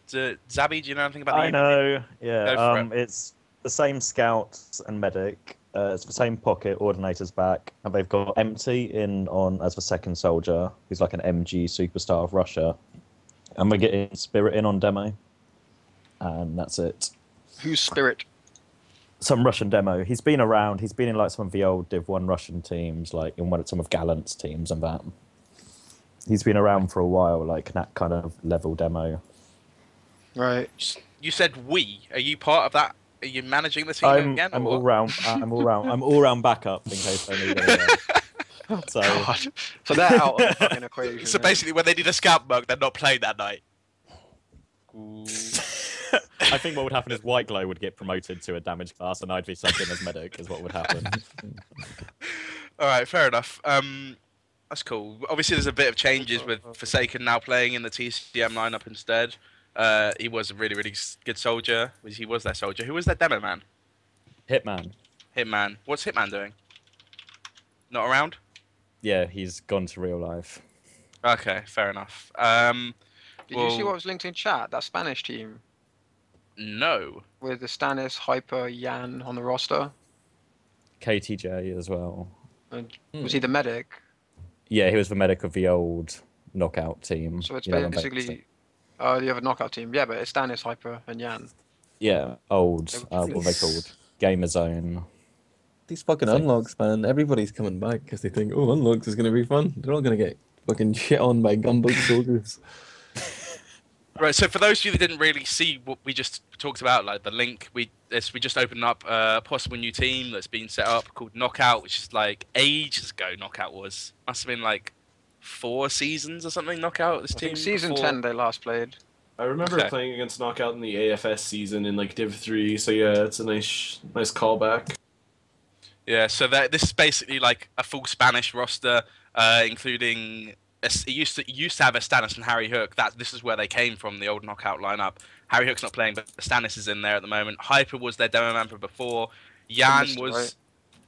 Zabby, do you know anything about the I UV? know. Go Yeah. for It's the same scouts and medic. It's the same pocket. Ordinator's back, and they've got Empty in on as the second soldier, who's like an MG superstar of Russia, and we're getting Spirit in on demo, and that's it. Who's Spirit? Some Russian demo. He's been around. He's been in like some of the old Div 1 Russian teams, like in some of Gallant's teams and that. He's been around for a while, like that kind of level demo. Right. You said we. Are you part of that? Are you managing the team again? I'm or all what? round. I'm all round backup in case I need anyone. So God. So they're out of the fucking equation. So then. basically, when they need a scout mug, they're not playing that night. I think what would happen is White Glow would get promoted to a damage class, and I'd be subbed in as medic. Is what would happen. All right, fair enough. That's cool. Obviously, there's a bit of changes with Forsaken now playing in the TCM lineup instead. He was a really, really good soldier. He was their soldier. Who was their demo man? Hitman. Hitman. What's Hitman doing? Not around? Yeah, he's gone to real life. Okay, fair enough. Did you see well, what was linked in chat? That Spanish team no. with the Stannis, Hyper, Yan on the roster. KTJ as well. And was he the medic? Yeah, he was the medic of the old knockout team. So it's You know, when they- basically the other knockout team. Yeah, but it's Stannis, Hyper, and Yan. Yeah, old. They were What are they called? Gamer Zone. These fucking Like- unlocks, man. Everybody's coming back because they think, oh, unlocks is going to be fun. They're all going to get fucking shit on by gunboat soldiers. Right, so for those of you that didn't really see what we just talked about, like the link, we just opened up a possible new team that's been set up called Knockout, which is like ages ago. Knockout must have been like 4 seasons or something. Knockout this I team think season before. 10 they last played. I remember Okay. playing against Knockout in the AFS season in like Div 3, so yeah, it's a nice callback. Yeah, so this is basically like a full Spanish roster, including it used to have a Stannis and Harry Hook. This is where they came from, the old Knockout lineup. Harry Hook's not playing, but Stannis is in there at the moment. Hyper was their demo member before. Yan Mr. was Right.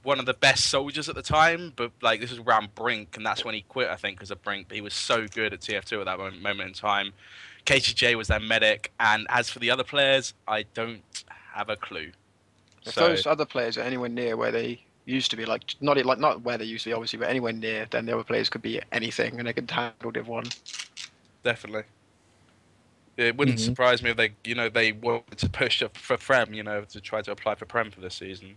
one of the best soldiers at the time, but like this was around Brink, and that's when he quit, I think, because of Brink. But he was so good at TF2 at that moment in time. KTJ was their medic, and as for the other players, I don't have a clue. If So those other players are anywhere near where they used to be, like not where they used to be, obviously, but anywhere near, then the other players could be anything, and they could handle Div 1. definitely. It wouldn't Mhm. surprise me if they wanted to push for Prem, to try to apply for Prem for this season.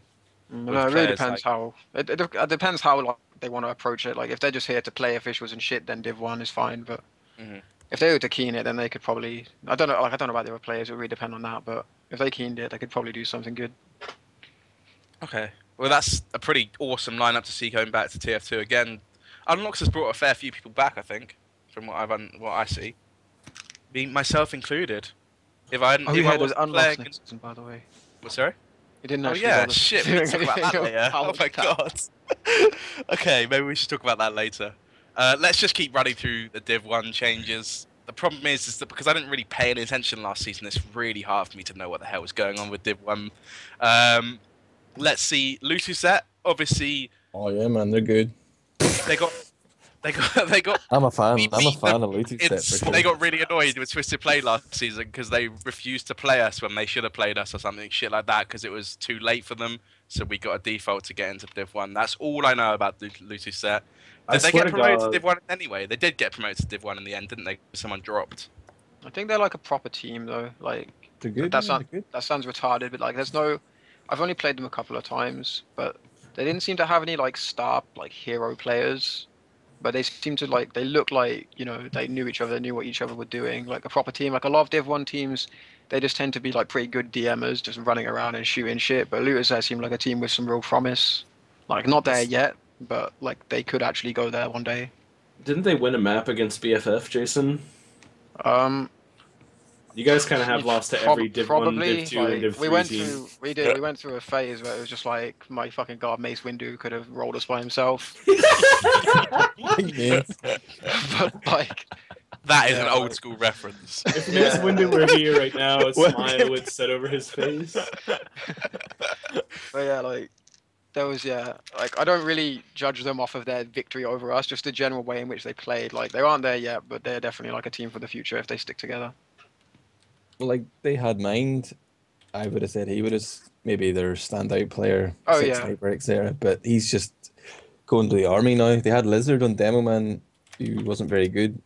No, With it really players depends how. It depends how like, they want to approach it. Like if they're just here to play officials and shit, then Div 1 is fine. But Mhm. if they were to keen it, then they could probably. I don't know. Like I don't know about the other players. It would really depend on that. But if they keened it, they could probably do something good. Okay. Well, that's a pretty awesome lineup to see going back to TF2 again. Unlocks has brought a fair few people back, I think, from what I see, me myself included. If I he if I had was unlocks playing, next season, by the way. sorry. He didn't Oh actually. yeah, bother shit. We doing can talk about that anything later. Oh about my that. god. Okay, maybe we should talk about that later. Let's just keep running through the Div 1 changes. The problem is that because I didn't really pay any attention last season, it's really hard for me to know what the hell was going on with Div 1. Let's see, Lutuset, obviously Oh yeah, man, they're good. they got they got I'm a fan. we I'm a beat them fan of Lutu set for sure. They got really annoyed with Twisted Play last season because they refused to play us when they should have played us or something shit like that because it was too late for them. So we got a default to get into Div 1. That's all I know about Lutuset. I Did they swear get to promoted to God- Div 1 anyway? They did get promoted to Div 1 in the end, didn't they? Someone dropped. I think they're like a proper team though. Like They're good. That's yeah, not- they're good. that sounds retarded, but like there's no. I've only played them a couple of times, but they didn't seem to have any like star like hero players. But they seem to like they look like they knew each other, they knew what each other were doing, like a proper team. Like a lot of Div 1 teams, they just tend to be like pretty good DMers, just running around and shooting shit. But Looters there seem like a team with some real promise. Like not there yet, but like they could actually go there one day. Didn't they win a map against BFF, Jason? Um, You guys kind of have lost to every Div 1, probably. Div 2, Like, and Div 3 we went team. through, we went through a phase where it was just like my fucking god, Mace Windu could have rolled us by himself. Yeah. But like, That is Yeah, an old like- school reference. If Mace Yeah. Windu were here right now, a What? smile would set over his face. but yeah, like there was like I don't really judge them off of their victory over us, just the general way in which they played. Like they aren't there yet, but they're definitely like a team for the future if they stick together. Well, like they had mind. I would have said he would have maybe their standout player, Oh, six yeah. sniper, etc. But he's just going to the army now. They had Lizard on Demo Man, who wasn't very good,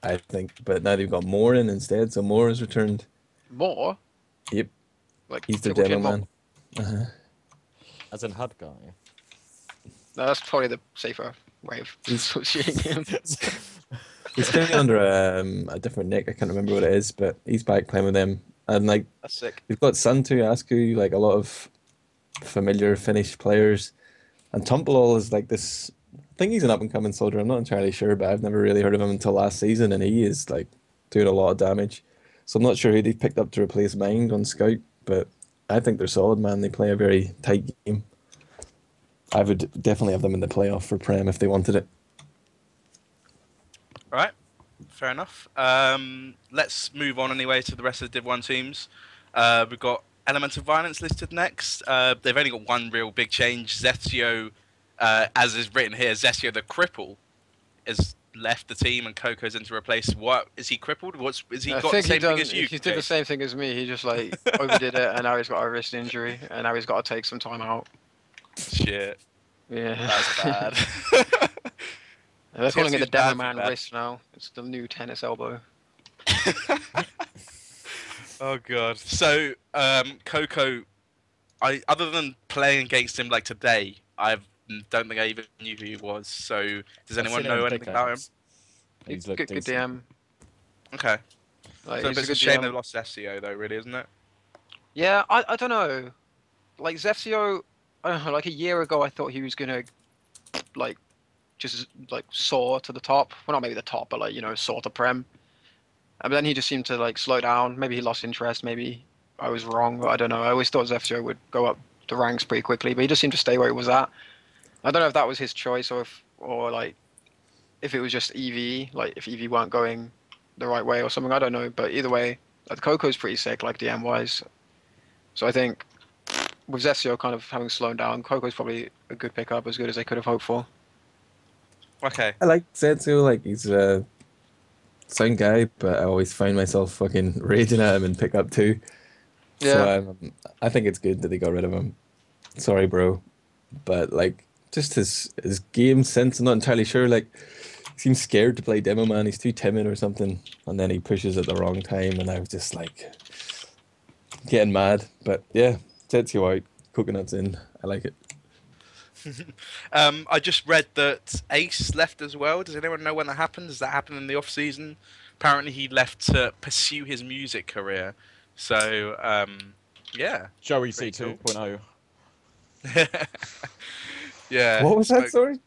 I think. But now they've got Moore in instead, so Moore has returned. More. Yep. Like He's their triple Demo chin more. Man. Uh-huh. As in HUD guy. No, that's probably the safer way of associating him. He's playing under a different nick. I can't remember what it is, but he's back playing with them. And like That's sick. we've got Santu, Asku, like a lot of familiar Finnish players, and Tumblall is like this. I think he's an up and coming soldier. I'm not entirely sure, but I've never really heard of him until last season, and he is like doing a lot of damage. So I'm not sure who they've picked up to replace Mind on Scout, but I think they're solid, man. They play a very tight game. I would definitely have them in the playoff for Prem if they wanted it. Right, fair enough. Let's move on anyway to the rest of the Div 1 teams. We've got Elemental Violence listed next. They've only got one real big change. Zethio, as is written here, Zethio the Cripple has left the team and Coco's in to replace. What is he crippled? Is he I got the think same thing as you? he did the Jake? same thing as me. He just like overdid it, and now he's got a wrist injury, and now he's got to take some time out. Shit, Yeah, that's bad. they're calling it the TF2's Demo bad, Man bad. wrist now. It's the new tennis elbow. Oh god. So, Coco, other than playing against him like today, I don't think I even knew who he was. So, does anyone know anything about him? He's Good, looked good decent. DM. Okay. Like, So, he's but it's a a good shame DM. they lost SEO though, really, isn't it? Yeah, I don't know. Like Zefcio, I don't know. Like a year ago, I thought he was gonna like just like soar to the top. Well, not maybe the top, but like soar to prem. And then he just seemed to like slow down. Maybe he lost interest. Maybe I was wrong. I don't know. I always thought Zefcio would go up the ranks pretty quickly, but he just seemed to stay where he was at. I don't know if that was his choice or like if it was just EV, like if EV weren't going the right way or something. I don't know. But either way, like, Coco's pretty sick, like DM wise. So I think with Zefcio kind of having slowed down, Coco's probably a good pickup, as good as they could have hoped for. Okay. I like Zetsu, like he's a sound guy, but I always find myself fucking raging at him in pickup too. So I think it's good that they got rid of him. Sorry, bro, but like just his game sense, I'm not entirely sure. Like he seems scared to play Demo Man. He's too timid or something, and then he pushes at the wrong time, and I was just like getting mad. But yeah, Zetsu out, coconuts in. I like it. I just read that Ace left as well. Does anyone know when that happened? Does that happen in the off season? Apparently, he left to pursue his music career. So, yeah. Joey C Pretty cool. 2.0. Yeah. What was that? Smoke- Sorry.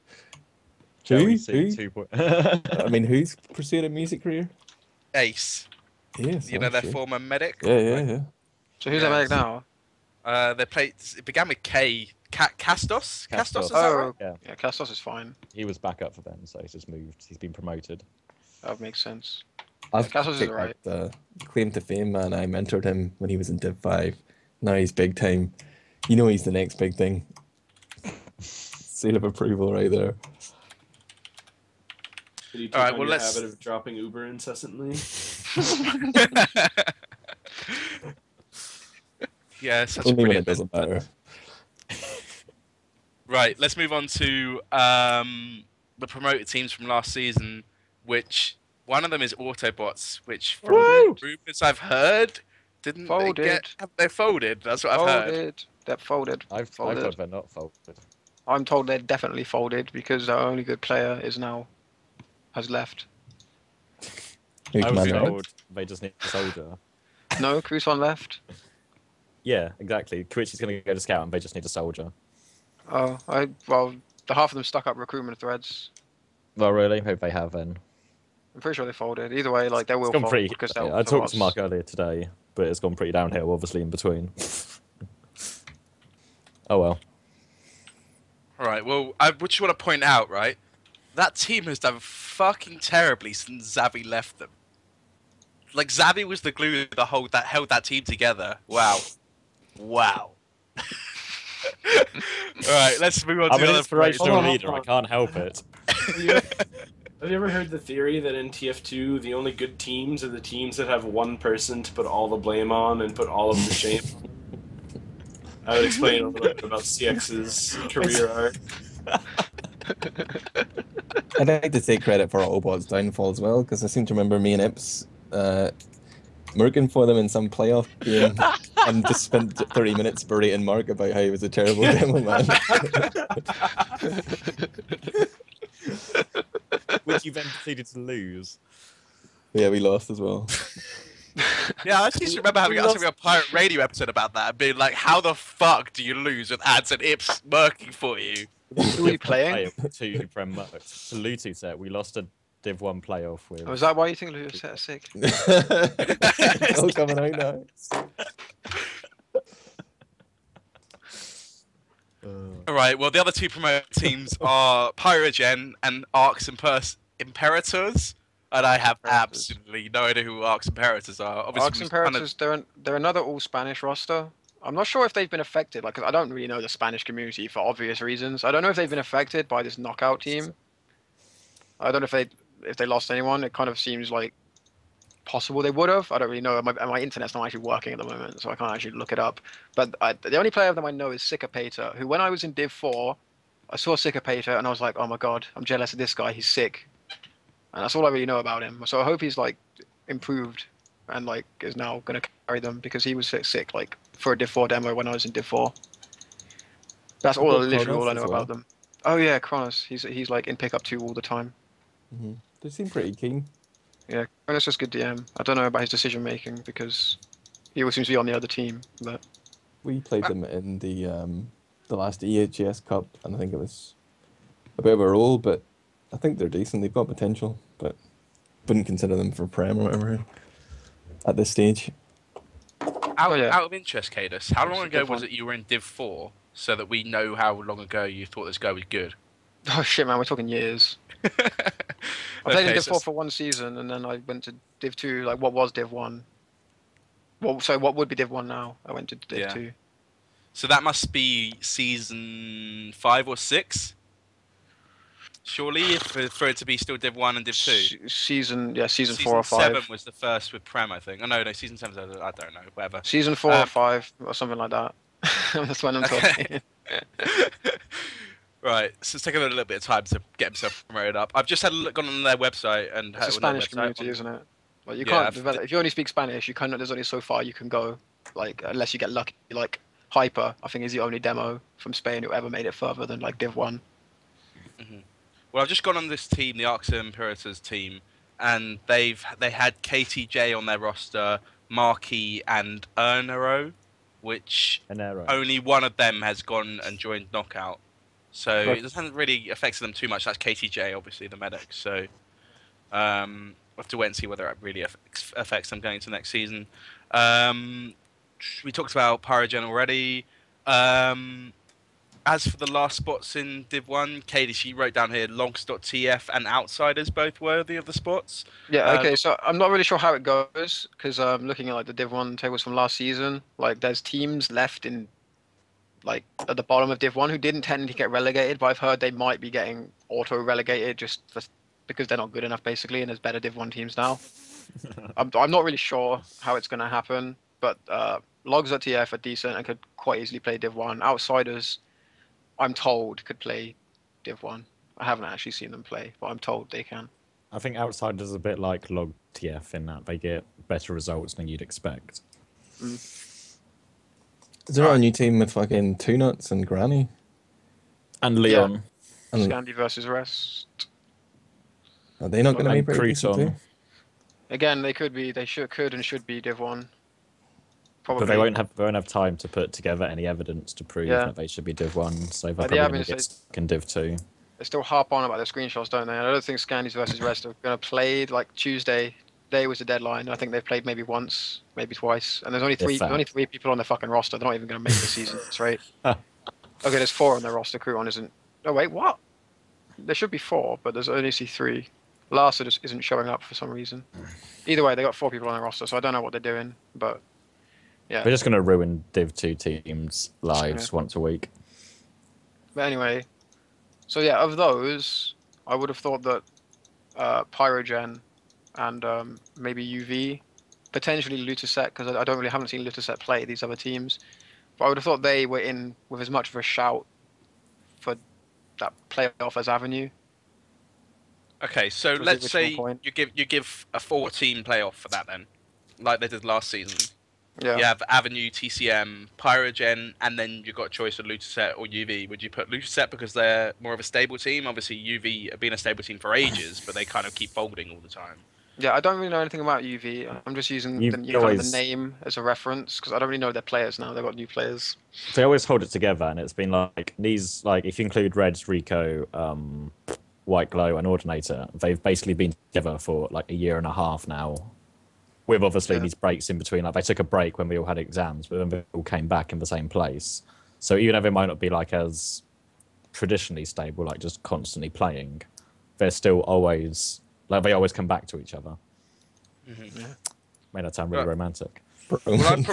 Joey Who? C Who? 2.0. I mean, who's pursuing a music career? Ace. Yes, You know, their sure. former medic. Yeah. So who's that medic Yes. now? They played. It began with K. Castos. Castos. Is that Oh, right? Yeah. yeah, Castos is fine. He was back up for them, so he's just moved. He's been promoted. That would make sense. I've Castos is picked alright. up the claim to fame, man. I mentored him when he was in Div 5. Now he's big time. You know he's the next big thing. Seal of approval right there. Did you take Alright, on well, your let's- habit of dropping Uber incessantly? Yeah, such a Only when brilliant. it doesn't matter. Right, let's move on to the promoted teams from last season, which one of them is Autobots, which from Woo! rumors I've heard didn't Folded. they get they folded. That's what I've heard. Folded. They're folded. I've Folded. heard they're not folded. I'm told they're definitely folded because their only good player has left. Who, I was Commander told Ed? they just need a soldier. No, Cruson left. Yeah, exactly. Twitch is going to go to scout, and they just need a soldier. Oh, well, the half of them stuck up recruitment threads. Well, really? Hope they have then. I'm pretty sure they folded. Either way, like they will It's gone fold pretty. because Yeah, they'll. I talked to Mark earlier today, but it's gone pretty downhill, obviously, in between. Oh well. All right. Well, I just want to point out, right, that team has done fucking terribly since Zavi left them. Like Zavi was the glue that held that team together. Wow. Wow. All right, let's move on to I'm the an other inspirational Hold on, leader. hold I on. can't help it. Have you ever heard the theory that in TF2 the only good teams are the teams that have one person to put all the blame on and put all of the shame on? I would explain a little bit about CX's career arc. I'd like to take credit for Autobot's downfall as well, because I seem to remember me and Ips murking for them in some playoff game and just spent 30 minutes berating Mark about how he was a terrible demo man. Which you then proceeded to lose. Yeah, we lost as well. Yeah, I just remember having a pirate radio episode about that and being like, how the fuck do you lose with ads and Ips working for you? Who are you playing? To Prem Mercs. To Lutu set, we lost a Div 1 playoff with. Oh, is that why you think Lewis set is sick? It's all coming out now. All right. Well, the other two promoted teams are Pyrogen and Arcs Imperators, and I have absolutely no idea who Arcs Imperators are. Obviously, Arcs Imperators, they're another all Spanish roster. I'm not sure if they've been affected. Like, 'cause I don't really know the Spanish community for obvious reasons. I don't know if they've been affected by this knockout team. I don't know if they lost anyone. It kind of seems like possible they would have. I don't really know. My internet's not actually working at the moment, so I can't actually look it up. But the only player of them I know is Sikapater, who when I was in Div 4, I saw Sikapater and I was like, oh my god, I'm jealous of this guy. He's sick, and that's all I really know about him. So I hope he's like improved and like is now gonna carry them because he was sick like for a Div 4 demo when I was in Div 4. That's all About literally all I Kronos know as about well. them. Oh yeah, Kronos. He's like in pickup 2 all the time. They seem pretty keen. Yeah, Kronos is good DM. I don't know about his decision making because he always seems to be on the other team. But We played them in the last EHS Cup, and I think it was a bit of a roll, but I think they're decent. They've got potential, but wouldn't consider them for Prem or whatever at this stage. Out, Oh, yeah. out of interest, Cadus, how long It's a ago Div was 1. it you were in Div 4 so that we know how long ago you thought this guy was good? Oh shit, man, we're talking years. I played in Div 4 for 1 season, and then I went to Div 2. Like, what was Div 1? Well, so what would be Div 1 now? I went to Div 2. So that must be season 5 or 6? Surely, for it to be still Div 1 and Div 2? Season 4 or 5. Season 7 was the first with Prem, I think. Oh, no, season 7, I don't know, whatever. Season 4 or 5, or something like that. That's when I'm talking. Right, so it's taking a little bit of time to get himself promoted up. I've just had a look on their website and It's a Spanish community, isn't it? Like, you Yeah, can't develop if you only speak Spanish. You can't. There's only so far you can go. Like, unless you get lucky. Like, Hyper, I think, is the only demo from Spain who ever made it further than like Div 1. Well, I've just gone on this team, the Arxa Imperator's team, and they had KTJ on their roster, Marquis and Ernero, which only one of them has gone and joined Knockout. So it hasn't really affected them too much. That's KTJ, obviously, the medic. So we'll have to wait and see whether it really affects them going into next season. We talked about Pyrogen already. As for the last spots in Div 1, Katie, she wrote down here, Longs.tf and Outsiders both worthy of the spots. Yeah, okay, so I'm not really sure how it goes, because looking at like the Div 1 tables from last season, like there's teams left in like at the bottom of Div 1 who didn't technically get relegated, but I've heard they might be getting auto-relegated just because they're not good enough, basically, and there's better Div 1 teams now. I'm not really sure how it's going to happen, but Logs.tf are decent and could quite easily play Div 1. Outsiders, I'm told, could play Div 1. I haven't actually seen them play, but I'm told they can. I think Outsiders are a bit like Log TF in that they get better results than you'd expect. Is there not a new team with fucking Two Nuts and Granny? And Leon. And Scandi versus Rest. are they not going to be And pretty decent Crouton. too? Again, they could be. They could and should be Div 1. Probably. But they won't have time to put together any evidence to prove that they should be Div 1, so they're probably going to get stuck in Div 2. They still harp on about their screenshots, don't they? And I don't think Scandis versus Rest are going to play like Tuesday. Today was the deadline. I think they've played maybe once, maybe twice. And there's only three people on their fucking roster. They're not even going to make the season. That's right. Okay, there's 4 on their roster. Crouton isn't. Oh wait, what? There should be 4, but there's only 3. Larsa just isn't showing up for some reason. Either way, they got 4 people on their roster, so I don't know what they're doing. But yeah, They're just going to ruin Div 2 teams' lives once a week. But anyway, so yeah, of those, I would have thought that Pyrogen and maybe UV, potentially Luteset, because I haven't seen Luteset play these other teams. But I would have thought they were in with as much of a shout for that playoff as Avenue. Okay, so let's say you give a 4-team playoff for that then, like they did last season. Yeah. You have Avenue, TCM, Pyrogen, and then you've got a choice of Luteset or UV. Would you put Luteset because they're more of a stable team? Obviously, UV have been a stable team for ages, but they kind of keep folding all the time. Yeah, I don't really know anything about UV. I'm just using the name as a reference because I don't really know their players now. They've got new players. They always hold it together, and it's been like these, like if you include Reds, Rico, White Glow, and Ordinator, they've basically been together for like a year and a half now. With obviously these breaks in between, like they took a break when we all had exams, but then we all came back in the same place. So even though they might not be like as traditionally stable, like just constantly playing, they're still always like they always come back to each other. Yeah. Made that sound really romantic. Well, I'd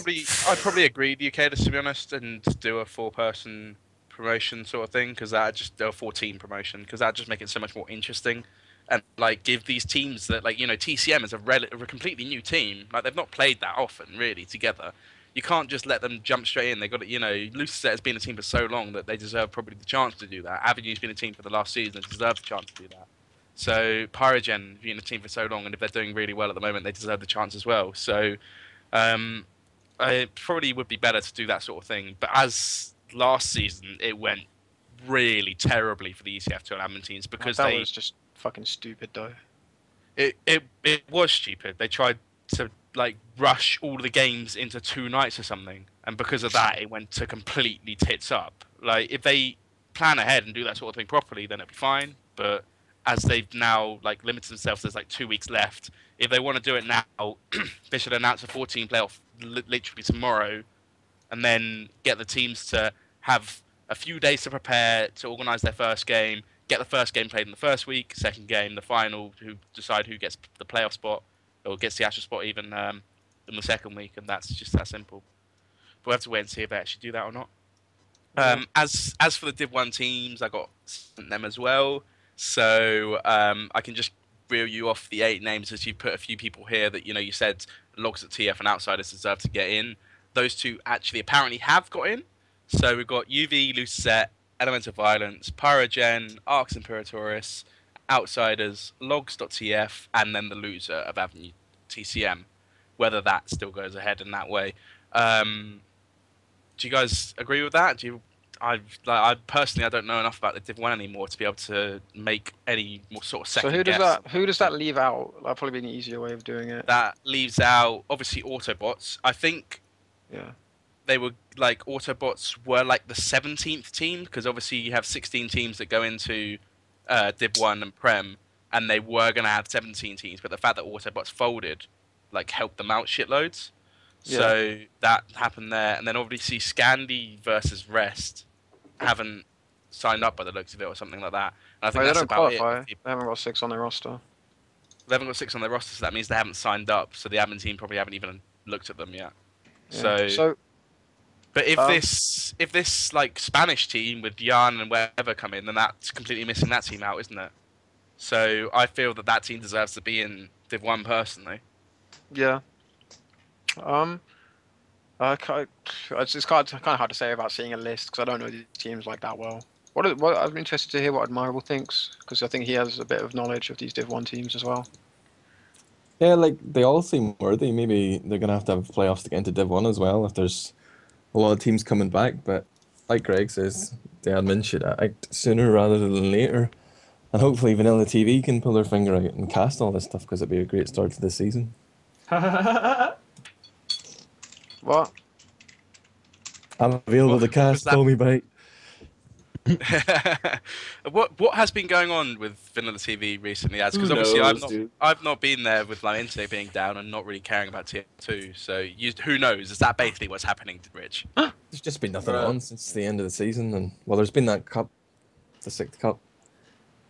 probably agree with you, Cadus, to be honest, and do a 4-person promotion sort of thing, because that just a 14 promotion, because that just make it so much more interesting, and like give these teams that, like, you know, TCM is a completely new team, like they've not played that often really together. You can't just let them jump straight in. They got to, you know, Lucerset has been a team for so long that they deserve probably the chance to do that. Avenue's been a team for the last season, they deserve the chance to do that. So Pyrogen being a team for so long, and if they're doing really well at the moment, they deserve the chance as well. So it probably would be better to do that sort of thing. But as last season, it went really terribly for the ECF2 and admin teams, because that was just fucking stupid though. It was stupid. They tried to like rush all the games into 2 nights or something, and because of that, it went to completely tits up. Like, if they plan ahead and do that sort of thing properly, then it'd be fine. But as they've now like limited themselves, there's like 2 weeks left. If they want to do it now, they should announce a 14 playoff literally tomorrow, and then get the teams to have a few days to prepare to organise their first game. Get the first game played in the first week, second game, the final, who decide who gets the playoff spot or gets the actual spot even in the second week, and that's just that simple. But we'll have to wait and see if they actually do that or not. As for the Div 1 teams, I got sent them as well. So I can just reel you off the 8 names, as you put a few people here that, you know, you said Logs at TF and Outsiders deserve to get in. Those 2 actually apparently have got in. So we've got UV, Lucerset, Elemental Violence, Pyrogen, Arcs Imperatoris, Outsiders, Logs.tf, and then the loser of Avenue TCM. Whether that still goes ahead in that way. Do you guys agree with that? I personally, I don't know enough about the Div 1 anymore to be able to make any more sort of second guess. So who does that leave out? That'll probably be an easier way of doing it. That leaves out, obviously, Autobots. I think they were like, Autobots were like the 17th team, because obviously you have 16 teams that go into Div 1 and Prem, and they were going to have 17 teams, but the fact that Autobots folded like helped them out shitloads. So that happened there, and then obviously Scandi versus Rest haven't signed up by the looks of it, or something like that. And I think that's about it. They haven't got 6 on their roster. They haven't got 6 on their roster, so that means they haven't signed up. So the admin team probably haven't even looked at them yet. Yeah. But if this like Spanish team with Jan and wherever come in, then that's completely missing that team out, isn't it? So I feel that team deserves to be in Div 1 personally. Yeah. It's kind of hard to say about seeing a list, because I don't know these teams like that well. I'm interested to hear what Admirable thinks, because I think he has a bit of knowledge of these Div 1 teams as well. Yeah, like, they all seem worthy. Maybe they're going to have playoffs to get into Div 1 as well, if there's a lot of teams coming back. But like Greg says, the admin should act sooner rather than later. And hopefully Vanilla TV can pull their finger out and cast all this stuff, because it'd be a great start to the season. What? I'm available to cast, call me bite. What has been going on with Vanilla TV recently? Because obviously I've not been there with my internet being down and not really caring about TF2. So who knows? Is that basically what's happening, Rich? There's just been nothing on since the end of the season, and there's been that cup, the 6th cup.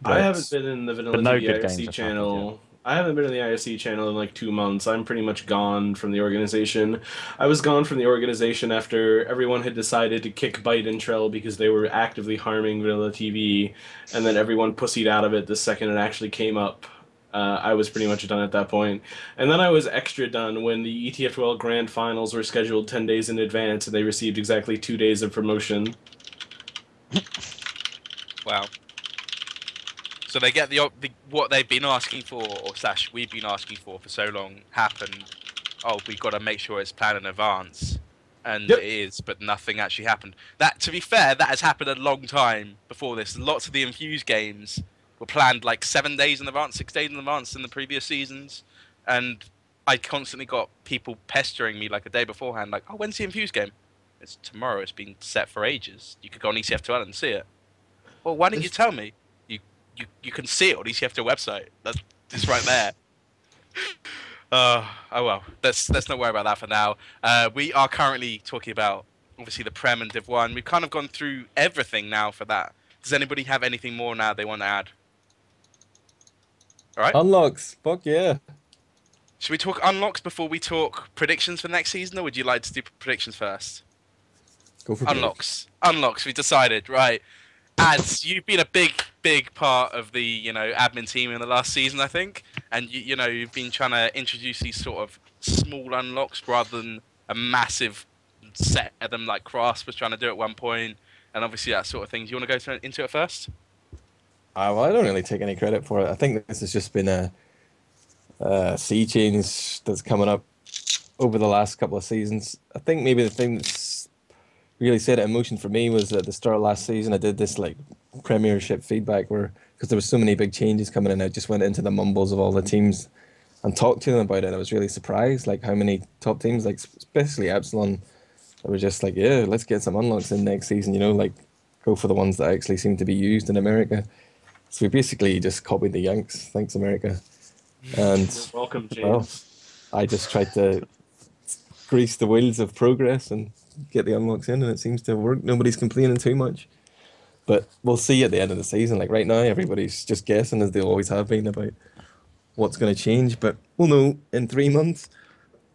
I haven't been in the Vanilla TV IRC channel. I haven't been in the ISC channel in like 2 months. I'm pretty much gone from the organization. I was gone from the organization after everyone had decided to kick Byte and Trell because they were actively harming Vanilla TV, and then everyone pussied out of it the second it actually came up. I was pretty much done at that point. And then I was extra done when the ETF12 Grand Finals were scheduled 10 days in advance, and they received exactly 2 days of promotion. Wow. So they get what they've been asking for, or / we've been asking for so long, happened. Oh, we've got to make sure it's planned in advance, and it is, but nothing actually happened. That, to be fair, that has happened a long time before this. Lots of the Infuse games were planned like 7 days in advance, 6 days in advance in the previous seasons, and I constantly got people pestering me like a day beforehand, like, "Oh, when's the Infuse game?" It's tomorrow. It's been set for ages. You could go on ECF2 and see it. Well, why didn't you tell me? You can see it on ECF2 website. That's just right there. Oh well. Let's not worry about that for now. We are currently talking about obviously the Prem and Div 1. We've kind of gone through everything now for that. Does anybody have anything more now they want to add? All right. Unlocks. Fuck yeah. Should we talk unlocks before we talk predictions for next season, or would you like to do predictions first? Go for it. Unlocks. We decided, right? Ads, you've been a big part of the admin team in the last season, I think, and you've been trying to introduce these sort of small unlocks rather than a massive set of them like Cross was trying to do at one point, and obviously that sort of thing. Do you want to go into it first? Well, I don't really take any credit for it. I think this has just been a sea change that's coming up over the last couple of seasons. I think maybe the thing that's really set it in motion for me was at the start of last season. I did this like Premiership feedback where, because there was so many big changes coming in, I just went into the mumbles of all the teams and talked to them about it. And I was really surprised, like how many top teams, like especially Epsilon, that were just like, yeah, let's get some unlocks in next season. Like go for the ones that actually seem to be used in America. So we basically just copied the Yanks. Thanks, America. And You're welcome, James. well, I just tried to grease the wheels of progress and get the unlocks in, and it seems to have worked. Nobody's complaining too much. But we'll see at the end of the season. Like right now, everybody's just guessing, as they always have been, about what's going to change. But we'll know in 3 months.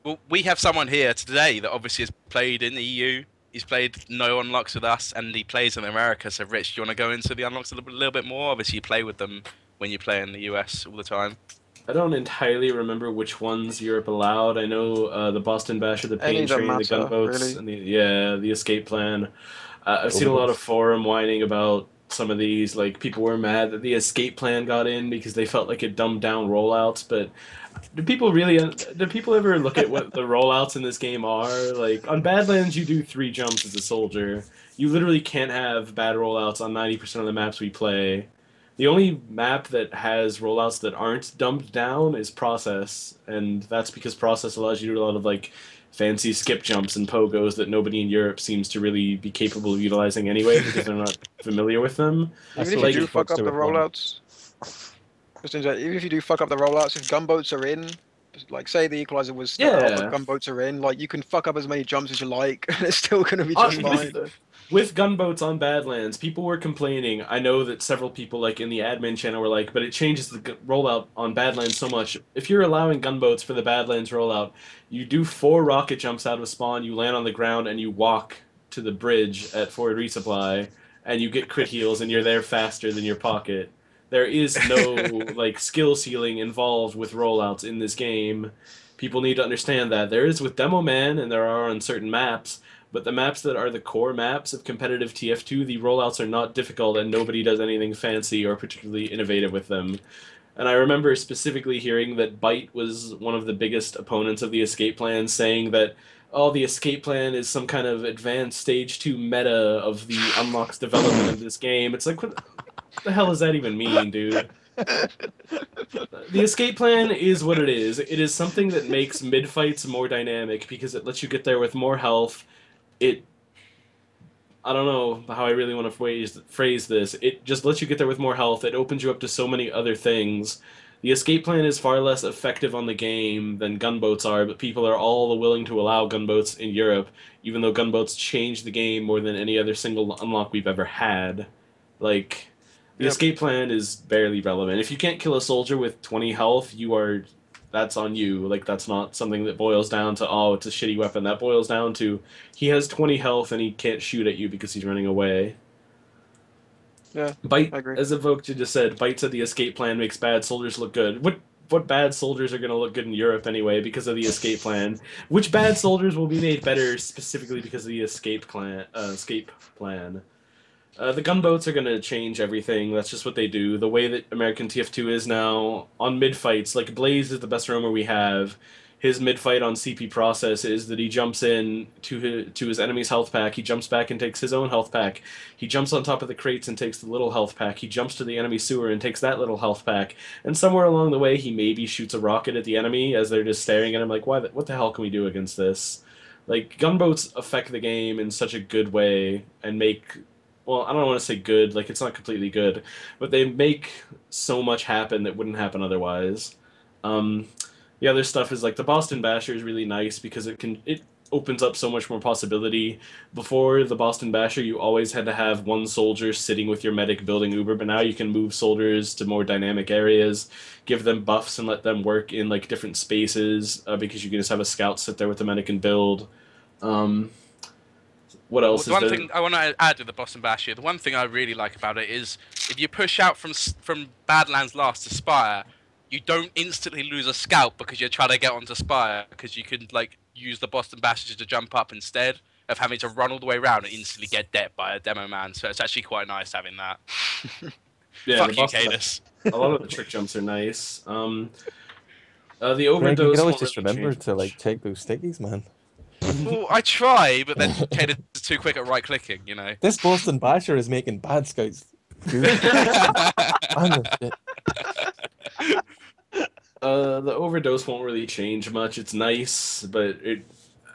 Well, we have someone here today that obviously has played in the EU. He's played no unlocks with us, and he plays in America. So, Rich, do you want to go into the unlocks a little bit more? Obviously, you play with them when you play in the US all the time. I don't entirely remember which ones Europe allowed. I know the Boston Basher, the Any Pain that Train, the matter, gunboats, really. and the escape plan. I've seen a lot of forum whining about some of these. Like people were mad that the escape plan got in because they felt like it dumbed down rollouts. But do people ever look at what the rollouts in this game are? Like on Badlands, you do 3 jumps as a soldier. You literally can't have bad rollouts on 90% of the maps we play. The only map that has rollouts that aren't dumbed down is Process, and that's because Process allows you to do a lot of like fancy skip jumps and pogos that nobody in Europe seems to really be capable of utilizing anyway because they're not familiar with them. Even if like- you do fuck up the rollouts, even if you do fuck up the rollouts, if gunboats are in, like say the equalizer was still out, Yeah. but gunboats are in, like you can fuck up as many jumps as you like, and it's still gonna be just fine. With gunboats on Badlands, people were complaining. I know that several people, like in the admin channel, were like, "But it changes the rollout on Badlands so much." If you're allowing gunboats for the Badlands rollout, you do 4 rocket jumps out of spawn, you land on the ground, and you walk to the bridge at forward resupply, and you get crit heals, and you're there faster than your pocket. There is no like skill ceiling involved with rollouts in this game. People need to understand that. There is with Demo Man, and there are on certain maps. But the maps that are the core maps of competitive TF2, the rollouts are not difficult and nobody does anything fancy or particularly innovative with them. And I remember specifically hearing that Byte was one of the biggest opponents of the escape plan, saying that, oh, the escape plan is some kind of advanced stage 2 meta of the unlocks development of this game. It's like, what the hell does that even mean, dude? The escape plan is what it is. It is something that makes mid-fights more dynamic because it lets you get there with more health. I don't know how I really want to phrase this. It just lets you get there with more health. It opens you up to so many other things. The escape plan is far less effective on the game than gunboats are, but people are all willing to allow gunboats in Europe, even though gunboats change the game more than any other single unlock we've ever had. Like, the escape plan is barely relevant. If you can't kill a soldier with 20 health, that's on you. Like, that's not something that boils down to, oh, it's a shitty weapon. That boils down to, he has 20 health and he can't shoot at you because he's running away. Yeah, Byte, I agree. as Evoked just said, Byte said the escape plan makes bad soldiers look good. What bad soldiers are going to look good in Europe anyway because of the escape plan? Which bad soldiers will be made better specifically because of the escape plan? The gunboats are going to change everything. That's just what they do. The way that American TF2 is now, on mid-fights, like Blaze is the best roamer we have. His mid-fight on CP Process is that he jumps in to his enemy's health pack, he jumps back and takes his own health pack. He jumps on top of the crates and takes the little health pack. He jumps to the enemy sewer and takes that little health pack. And somewhere along the way, he maybe shoots a rocket at the enemy as they're just staring at him like, what the hell can we do against this? Like, gunboats affect the game in such a good way and make... Well, I don't want to say good, like, it's not completely good, but they make so much happen that wouldn't happen otherwise. The other stuff is, like, the Boston Basher is really nice because it opens up so much more possibility. Before the Boston Basher, you always had to have one soldier sitting with your medic building Uber, but now you can move soldiers to more dynamic areas, give them buffs and let them work in like different spaces because you can just have a scout sit there with the medic and build. Um, what Well, else the is one there? thing I want to add to the Boston Basher, the one thing I really like about it is if you push out from Badlands Last to Spire, you don't instantly lose a scout because you're trying to get onto Spire, because you can like use the Boston Basher to jump up instead of having to run all the way around and instantly get dead by a demo man. So it's actually quite nice having that. Yeah, the Fuck you, Boston Cadus. A lot of the trick jumps are nice. The Greg, you overdose can always won't just really remember change to like much. check those stickies, man. Well, I try, but then Cadus is too quick at right clicking, you know. This Boston Basher is making bad scouts good. Man, this shit. The overdose won't really change much. It's nice, but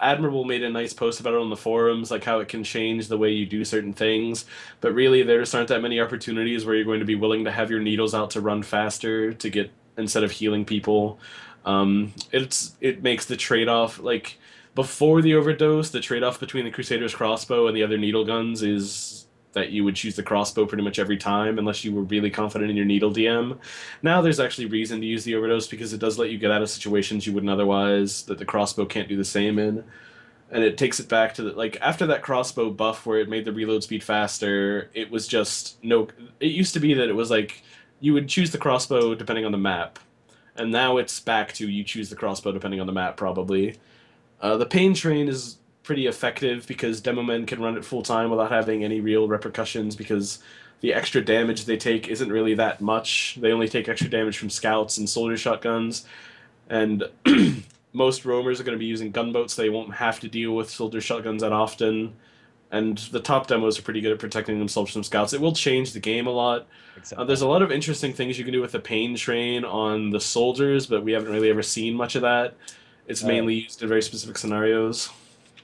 Admirable made a nice post about it on the forums, like how it can change the way you do certain things. But really, there just aren't that many opportunities where you're going to be willing to have your needles out to run faster to get instead of healing people. It makes the trade off like before the overdose. The trade off between the Crusader's crossbow and the other needle guns is that you would choose the crossbow pretty much every time unless you were really confident in your needle DM. Now there's actually reason to use the overdose because it does let you get out of situations you wouldn't otherwise that the crossbow can't do the same in. And it takes it back to the, like after that crossbow buff where it made the reload speed faster, it was just no it used to be that it was like you would choose the crossbow depending on the map. And now it's back to you choose the crossbow depending on the map probably. The pain train is pretty effective because demo men can run it full time without having any real repercussions because the extra damage they take isn't really that much. They only take extra damage from scouts and soldier shotguns, and most roamers are going to be using gunboats. So they won't have to deal with soldier shotguns that often. And the top demos are pretty good at protecting themselves from scouts. It will change the game a lot. There's a lot of interesting things you can do with the pain train on the soldiers, but we haven't really ever seen much of that. It's mainly used in very specific scenarios.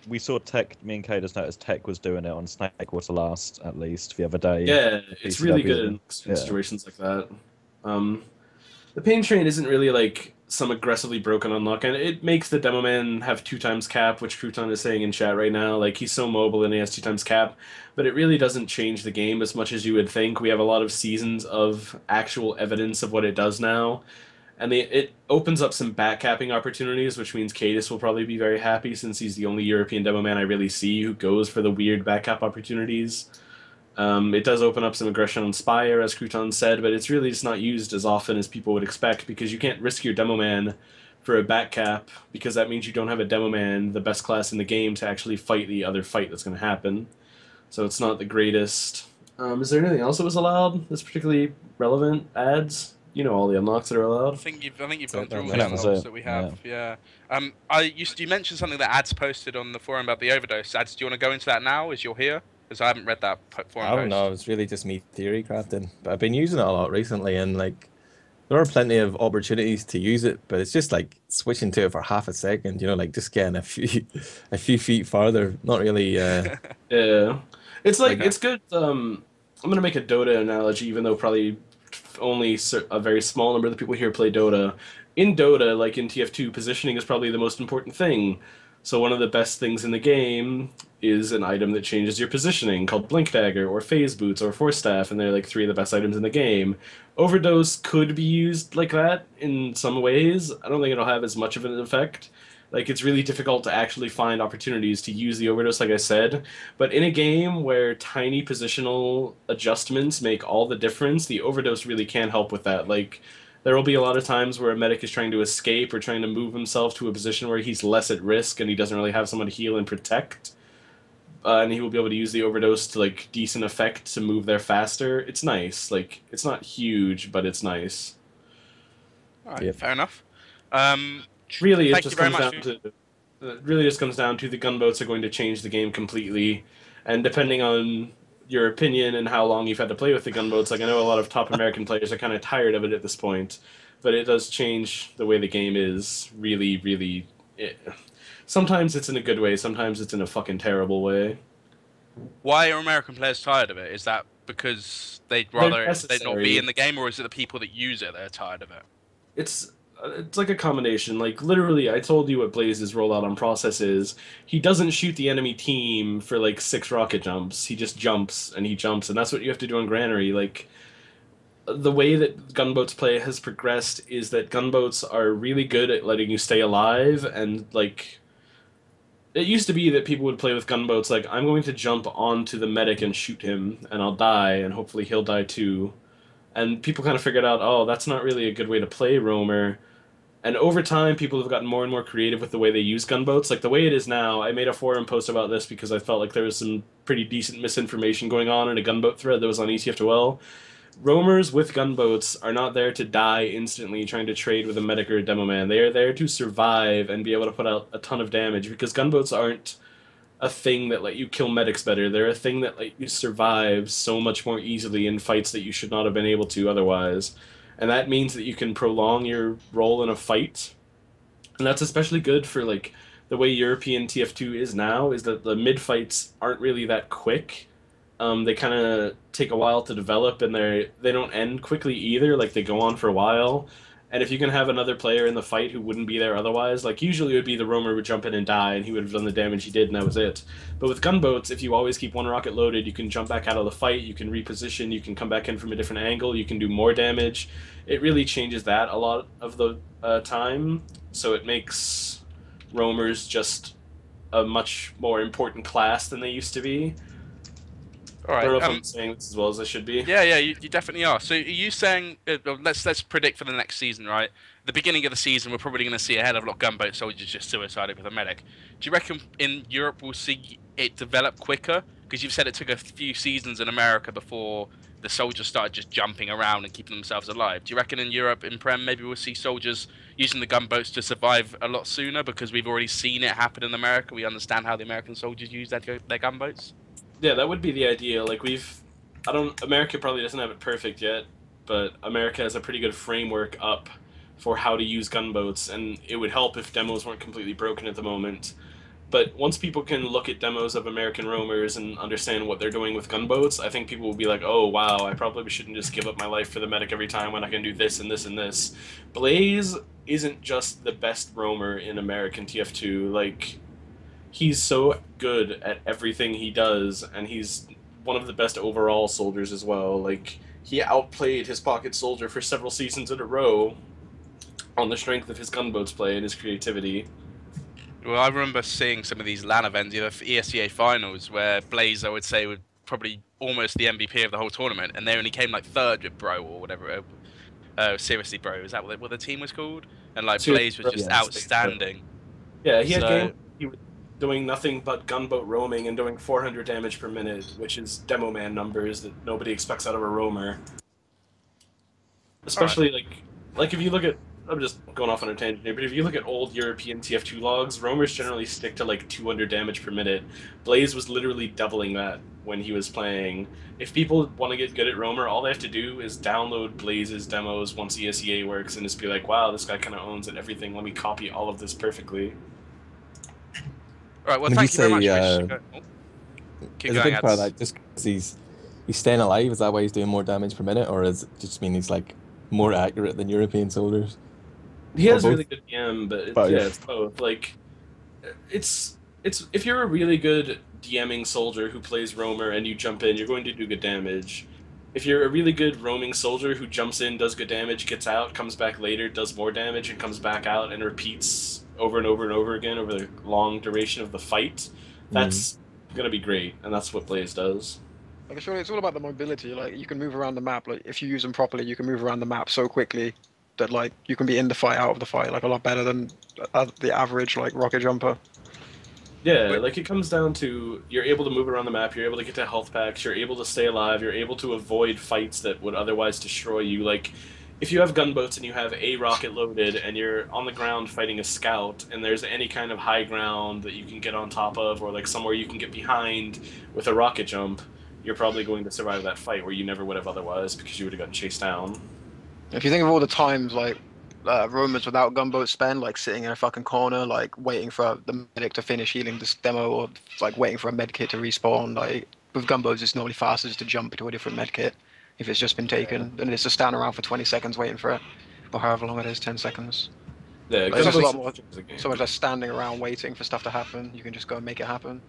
We saw Tech, me and Cadus noticed Tech was doing it on Snakewater Last, at least, the other day. Yeah, it's really good in Yeah. situations like that. The pain train isn't really like some aggressively broken unlock, and it makes the demo man have 2x cap, which Crouton is saying in chat right now. Like, he's so mobile and he has 2x cap, but it really doesn't change the game as much as you would think. We have a lot of seasons of actual evidence of what it does now. And it opens up some backcapping opportunities, which means Cadus will probably be very happy since he's the only European demo man I really see who goes for the weird backcap opportunities. It does open up some aggression on Spire, as Crouton said, but it's really just not used as often as people would expect because you can't risk your demo man for a backcap because that means you don't have a demo man, the best class in the game, to actually fight the other fight that's going to happen. So it's not the greatest. Is there anything else that was allowed that's particularly relevant? Ads? You know all the unlocks that are allowed. I think you've gone through all that the was unlocks it, that we have. Yeah. You mentioned something that Ads posted on the forum about the overdose. Ads, do you want to go into that now as you're here? Because I haven't read that forum I don't know. post. It's really just me theory crafting, but I've been using it a lot recently, and like there are plenty of opportunities to use it, but it's just like switching to it for half a second. You know, like just getting a few feet farther. Not really. Yeah, it's like Okay. it's good. I'm gonna make a Dota analogy, even though probably only a very small number of the people here play Dota. In Dota, like in TF2, positioning is probably the most important thing. So one of the best things in the game is an item that changes your positioning, called Blink Dagger or Phase Boots or Force Staff, and they're like three of the best items in the game. Overdose could be used like that in some ways. I don't think it'll have as much of an effect. Like, it's really difficult to actually find opportunities to use the overdose, like I said. But in a game where tiny positional adjustments make all the difference, the overdose really can help with that. Like, there will be a lot of times where a medic is trying to escape or trying to move himself to a position where he's less at risk and he doesn't really have someone to heal and protect. And he will be able to use the overdose to, like, decent effect to move there faster. It's nice. Like, it's not huge, but it's nice. All right, Yep. fair enough. Really, it Thank just you very comes much. down to it really just comes down to the gunboats are going to change the game completely, and depending on your opinion and how long you've had to play with the gunboats, like I know a lot of top American players are kind of tired of it at this point, but it does change the way the game is. Really, really. Sometimes it's in a good way, sometimes it's in a fucking terrible way. Why are American players tired of it? Is that because they'd They're rather not necessary. be in the game, or is it the people that use it that are tired of it? It's It's like a combination. Like literally, I told you what Blaze's rollout on process is. He doesn't shoot the enemy team for like 6 rocket jumps. He just jumps and he jumps, and that's what you have to do on Granary. Like the way that gunboats play has progressed is that gunboats are really good at letting you stay alive, and like it used to be that people would play with gunboats like I'm going to jump onto the medic and shoot him and I'll die and hopefully he'll die too. And people kind of figured out, oh, that's not really a good way to play roamer. And over time, people have gotten more and more creative with the way they use gunboats. Like the way it is now, I made a forum post about this because I felt like there was some pretty decent misinformation going on in a gunboat thread that was on ETF2L. Roamers with gunboats are not there to die instantly trying to trade with a medic or a demo man. They are there to survive and be able to put out a ton of damage because gunboats aren't a thing that let you kill medics better. They're a thing that let you survive so much more easily in fights that you should not have been able to otherwise. And that means that you can prolong your role in a fight. And that's especially good for like the way European TF2 is now, is that the mid fights aren't really that quick. They kind of take a while to develop, and they don't end quickly either. Like they go on for a while, and if you can have another player in the fight who wouldn't be there otherwise, like usually it would be the roamer would jump in and die, and he would have done the damage he did, and that was it. But with gunboats, if you always keep one rocket loaded, you can jump back out of the fight, you can reposition, you can come back in from a different angle, you can do more damage. It really changes that a lot of the time, so it makes roamers just a much more important class than they used to be. All I don't know if right. I'm saying this as well as I should be. Yeah, you definitely are. So are you saying let's predict for the next season, right? The beginning of the season, we're probably going to see a hell of a lot of gunboat soldiers just suicided with a medic. Do you reckon in Europe we'll see it develop quicker? Because you've said it took a few seasons in America before the soldiers started just jumping around and keeping themselves alive. Do you reckon in Europe, in Prem, maybe we'll see soldiers using the gunboats to survive a lot sooner because we've already seen it happen in America? We understand how the American soldiers use their gunboats. Yeah, that would be the idea. Like America probably doesn't have it perfect yet, but America has a pretty good framework up for how to use gunboats, and it would help if demos weren't completely broken at the moment. But once people can look at demos of American roamers and understand what they're doing with gunboats, I think people will be like, oh wow, I probably shouldn't just give up my life for the medic every time when I can do this and this and this. Blaze isn't just the best roamer in American TF2, like he's so good at everything he does, and he's one of the best overall soldiers as well. Like, he outplayed his pocket soldier for several seasons in a row on the strength of his gunboats play and his creativity. Well, I remember seeing some of these LAN events, either for ESEA finals, where Blaze, I would say, was probably almost the MVP of the whole tournament, and they only came like third with Bro or whatever. Seriously, Bro, is that what the team was called? And like Blaze was just outstanding. Yeah, he had games. He was doing nothing but gunboat roaming and doing 400 damage per minute, which is demo man numbers that nobody expects out of a roamer. Especially like if you look at, I'm just going off on a tangent here, but if you look at old European TF2 logs, roamers generally stick to like 200 damage per minute. Blaze was literally doubling that when he was playing. If people want to get good at roamer, all they have to do is download Blaze's demos once ESEA works and just be like, wow, this guy kind of owns it, everything, let me copy all of this perfectly. All right, well, thank you very much. Keep going, a big part of that just because he's staying alive. Is that why he's doing more damage per minute, or does it just mean he's like more accurate than European soldiers? He has really good DM, but yeah, it's both. Like, it's if you're a really good DMing soldier who plays roamer and you jump in, you're going to do good damage. If you're a really good roaming soldier who jumps in, does good damage, gets out, comes back later, does more damage, and comes back out and repeats over and over and over again over the long duration of the fight, that's going to be great, and that's what Blaze does. Like, surely it's all about the mobility. Like, you can move around the map. Like, if you use them properly, you can move around the map so quickly that, like, you can be in the fight, out of the fight, like, a lot better than the average, like, rocket jumper. Yeah, like, it comes down to you're able to move around the map, you're able to get to health packs, you're able to stay alive, you're able to avoid fights that would otherwise destroy you. Like, if you have gunboats and you have a rocket loaded and you're on the ground fighting a scout and there's any kind of high ground that you can get on top of or, like, somewhere you can get behind with a rocket jump, you're probably going to survive that fight where you never would have otherwise because you would have gotten chased down. If you think of all the times, like, roamers without gunboats spend, like, sitting in a fucking corner, like, waiting for the medic to finish healing this demo, or, like, waiting for a medkit to respawn, like, with gunboats it's normally faster just to jump into a different medkit if it's just been taken than it is to stand around for 20 seconds waiting for it. or however long it is, 10 seconds. Yeah, Like, it's just a lot Gunboat's more, changes the game. so much less standing around waiting for stuff to happen. You can just go and make it happen.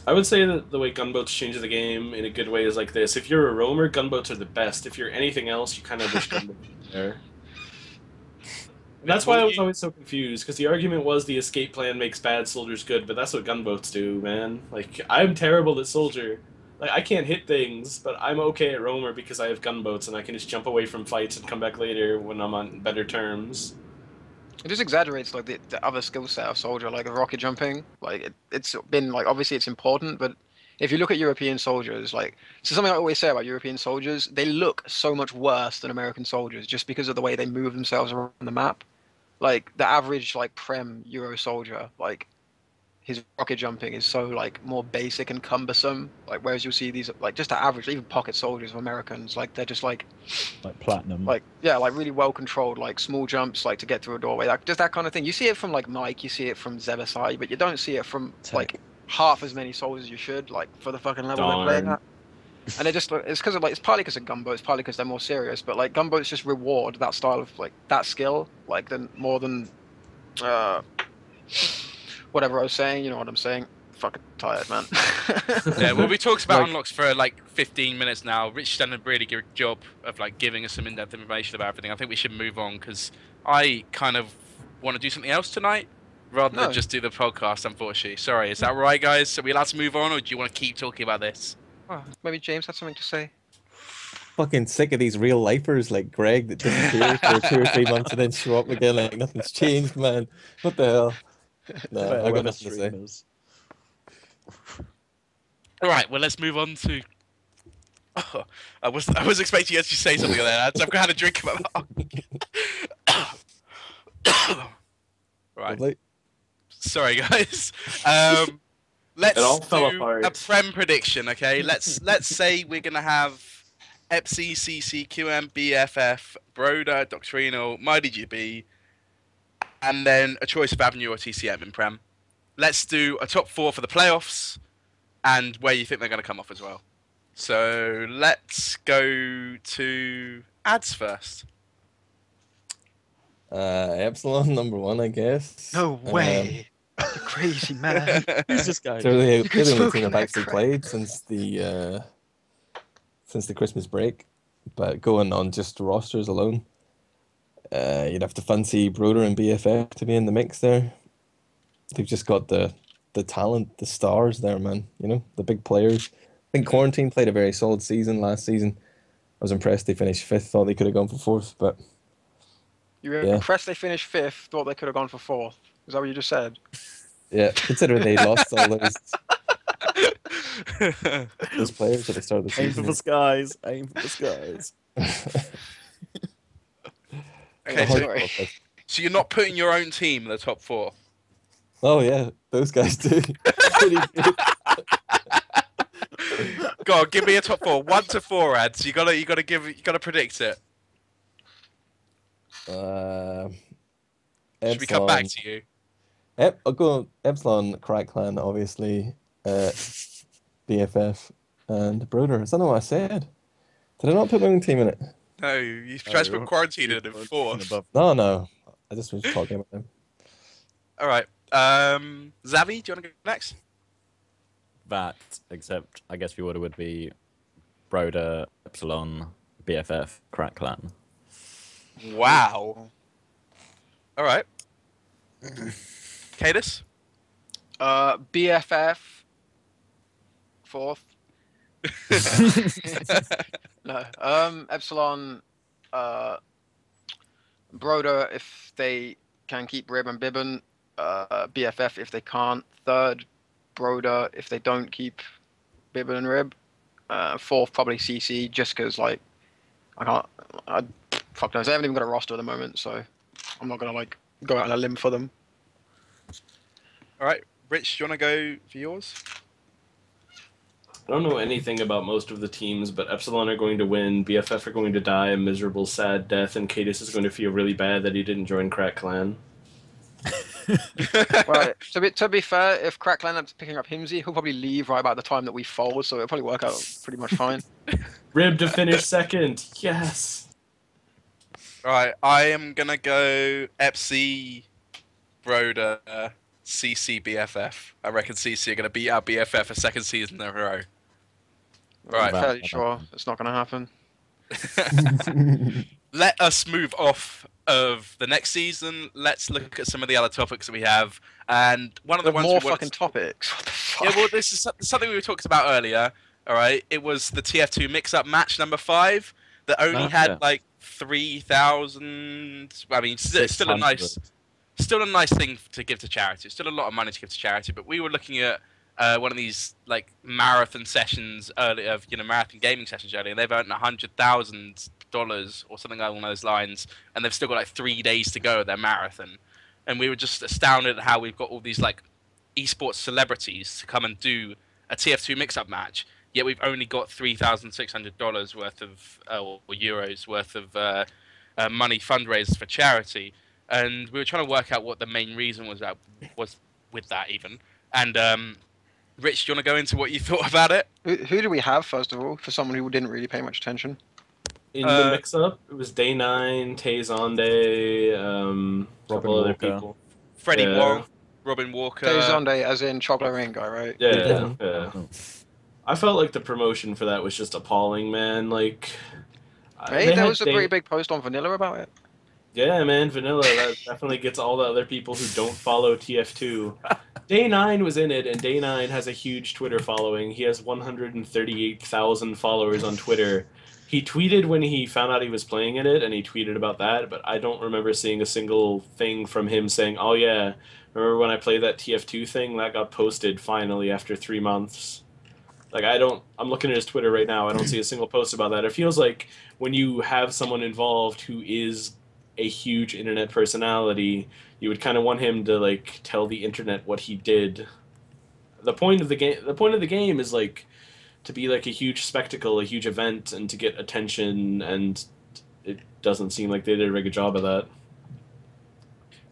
I would say that the way gunboats changes the game in a good way is like this. If you're a roamer, gunboats are the best. If you're anything else, you kind of wish gunboats were there. And that's why I was always so confused, because the argument was the escape plan makes bad soldiers good, but that's what gunboats do, man. Like, I'm terrible at soldier. Like, I can't hit things, but I'm okay at roamer because I have gunboats, and I can just jump away from fights and come back later when I'm on better terms. It just exaggerates like the other skill set of soldier, like rocket jumping. Like it's been like obviously it's important, but if you look at European soldiers, like so something I always say about European soldiers, they look so much worse than American soldiers just because of the way they move themselves around the map. Like the average like Prem Euro soldier, like his rocket jumping is so like more basic and cumbersome. Like whereas you'll see these like just the average, even pocket soldiers of Americans, like they're just like platinum. like yeah, like really well controlled, like small jumps, like to get through a doorway, like just that kind of thing. You see it from like Mike, you see it from Zebasai, but you don't see it from like half as many soldiers you should, like for the fucking level they're playing at. And it just it's because of like it's partly because of gunboats, it's partly because they're more serious, but like gunboats just reward that style of like that skill, like than more than whatever I was saying. You know what I'm saying? Fucking tired, man. Yeah, well, we talked about Like- unlocks for like 15 minutes now. Rich done a really good job of like giving us some in-depth information about everything. I think we should move on because I kind of want to do something else tonight rather than No. just do the podcast. Unfortunately, sorry. Is that right, guys? Are we allowed to move on, or do you want to keep talking about this? Oh, maybe James had something to say. Fucking sick of these real lifers like Greg that disappear for 2 or 3 months and then show up again like nothing's changed, man. What the hell? No, I got nothing to say. All right, well, let's move on to. Oh, I was expecting you to say something like that. So I've had a drink of my Right. Lovely. Sorry, guys. Let's It all fell do apart. a Prem prediction, okay? Let's say we're gonna have EPSI, CC, QM, BFF, Broda, Doctrinal, Mighty GB, and then a choice of Avenue or TCM in Prem. Let's do a top 4 for the playoffs, and where you think they're gonna come off as well. So let's go to ads first. Epsilon #1, I guess. No way. You crazy man. Who's this guy? They're the could only smoke team I've that actually crack. played since the Christmas break. But going on just rosters alone, you'd have to fancy Broder and BFF to be in the mix there. They've just got the talent, the stars there, man. You know, the big players. I think Quarantine played a very solid season last season. I was impressed they finished 5th. Thought they could have gone for 4th, but You were Yeah. impressed they finished 5th, thought they could have gone for 4th. Is that what you just said? yeah, considering they lost all those players at the start of the Aim for season. the skies. Aim for the skies. Okay, Sorry. so you're not putting your own team in the top 4. Oh yeah, those guys do. Pretty good. Go on, give me a top 4. 1 to 4 ads. You gotta predict it. Epsilon. Should we come back to you? I'll go Epsilon, Crack Clan, obviously, BFF, and Broder. Is that not what I said? Did I not put my own team in it? No, you tried to put quarantine in 4th. No. I just was talking about them. All right. Zavi, do you want to go next? That, except I guess the order would be Broder, Epsilon, BFF, Crack Clan. Wow. All right. Cadus? BFF 4th. No. Epsilon. Broder if they can keep Rib and Bibbin. BFF if they can't. 3rd. Broder if they don't keep Bibbin and Rib. 4th probably CC just because like fuck knows, they haven't even got a roster at the moment, so I'm not gonna like go out on a limb for them. All right. Rich, do you want to go for yours? I don't know anything about most of the teams, but Epsilon are going to win, BFF are going to die a miserable, sad death, and Cadus is going to feel really bad that he didn't join Crack Clan. Well, to be fair, if Crackland ends up picking up Himsy, he'll probably leave right about the time that we fold, so it'll probably work out pretty much fine. Rib to finish second, yes! Right, I am gonna go FC Broder CC BFF. I reckon CC are gonna beat our BFF a second season in a row. I'm Right. fairly sure it's not going to happen. Let us move off of the next season. Let's look at some of the other topics that we have. And one of We the have ones more we wanted fucking to... topics. What the fuck? Yeah, well, this is something we talked about earlier. All right, it was the TF2 mix-up match number 5 that only had yeah. like 3,000. I mean, still a 600. still a nice thing to give to charity. It's still a lot of money to give to charity. But we were looking at one of these like marathon sessions earlier, marathon gaming sessions earlier, and they've earned $100,000 or something along those lines, and they've still got like 3 days to go of their marathon. And we were just astounded at how we've got all these like esports celebrities to come and do a TF2 mix-up match, yet we've only got $3,600 worth of or euros worth of money fundraisers for charity. And we were trying to work out what the main reason was with that even. And Rich, do you want to go into what you thought about it? Who do we have, first of all, for someone who didn't really pay much attention? In the mix-up, it was Day 9, Tay Zonde, a couple other Walker. people. Freddie Yeah. Wong, Robin Walker. Tay Zonde, as in Chocolate Rain guy, right? Yeah. I felt like the promotion for that was just appalling, man. Like, Hey, they there had was a Day- pretty big post on Vanilla about it. Yeah, man, Vanilla, that definitely gets all the other people who don't follow TF2. Day 9 was in it, and Day 9 has a huge Twitter following. He has 138,000 followers on Twitter. He tweeted when he found out he was playing in it, and he tweeted about that, but I don't remember seeing a single thing from him saying, oh yeah, remember when I played that TF2 thing? That got posted finally after 3 months. Like, I'm looking at his Twitter right now, I don't see a single post about that. It feels like when you have someone involved who is a huge internet personality, you would kind of want him to like tell the internet what he did. The point of the game is like to be like a huge spectacle, a huge event, and to get attention, and it doesn't seem like they did a very good job of that.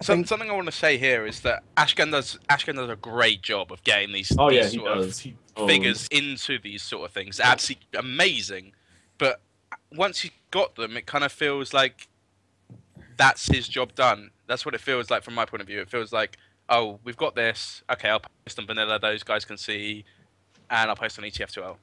Something I want to say here is that Ashkan does a great job of getting these Oh yeah, these he sort of does. He figures into these sort of things. Absolutely amazing. But once you got them, it kind of feels like that's his job done. That's what it feels like from my point of view. It feels like, oh, we've got this. Okay, I'll post on Vanilla. Those guys can see, and I'll post on ETF2L.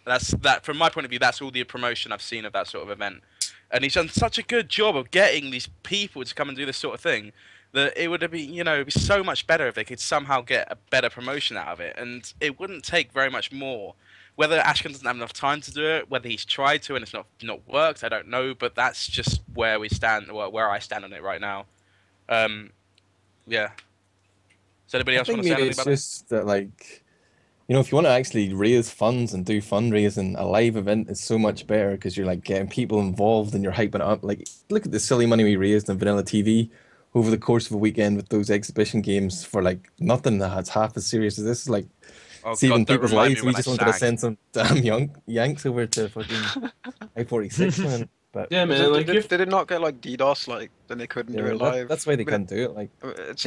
That from my point of view. That's all the promotion I've seen of that sort of event. And he's done such a good job of getting these people to come and do this sort of thing that it would be, it'd be so much better if they could somehow get a better promotion out of it. And it wouldn't take very much more. Whether Ashkan doesn't have enough time to do it, whether he's tried to and it's not worked, I don't know. But that's just where we stand, where I stand on it right now. Yeah. Does anybody else want to say anything it's about just that, like, if you want to actually raise funds and do fundraising, a live event is so much better because you're like getting people involved and you're hyping it up. Like, look at the silly money we raised on Vanilla TV over the course of a weekend with those exhibition games for like nothing that's half as serious as this. Like, Oh, saving God, don't people's remind lives. me We when I just wanted to sang. send some damn Yanks over to fucking I-46, man. But Yeah, man. Like, Did it not get like DDoS? Like, then they couldn't do yeah, it live. that's why they But couldn't do it. Like, It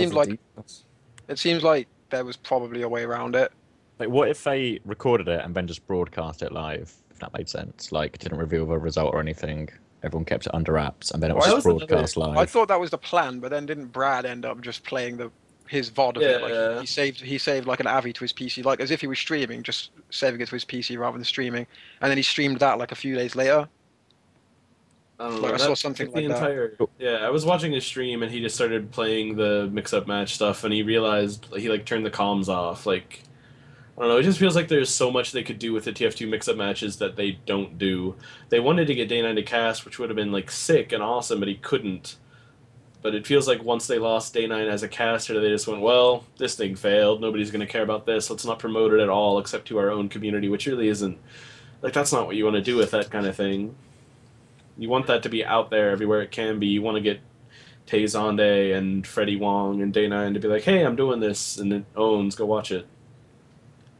seemed like there was probably a way around it. Like, what if they recorded it and then just broadcast it live? If that made sense, like didn't reveal the result or anything. Everyone kept it under wraps, and then it was Well, just that was broadcast I live. thought that was the plan, but then didn't Brad end up just playing his VOD of it? Like Yeah. he saved like an AVI to his PC, like as if he was streaming, just saving it to his PC rather than streaming, and then he streamed that like a few days later. I don't know. Like, I saw that- something the like that. entire, Yeah, I was watching his stream and he just started playing the mix-up match stuff, and he realized he like turned the comms off. Like, I don't know. It just feels like there's so much they could do with the TF2 mix-up matches that they don't do. They wanted to get Day 9 to cast, which would have been like sick and awesome, but he couldn't. But it feels like once they lost Day 9 as a caster, they just went, well, this thing failed. Nobody's going to care about this. Let's not promote it at all except to our own community, which really isn't. Like, that's not what you want to do with that kind of thing. You want that to be out there everywhere it can be. You want to get Tay Zonde and Freddie Wong and Day 9 to be like, hey, I'm doing this, and it owns, go watch it.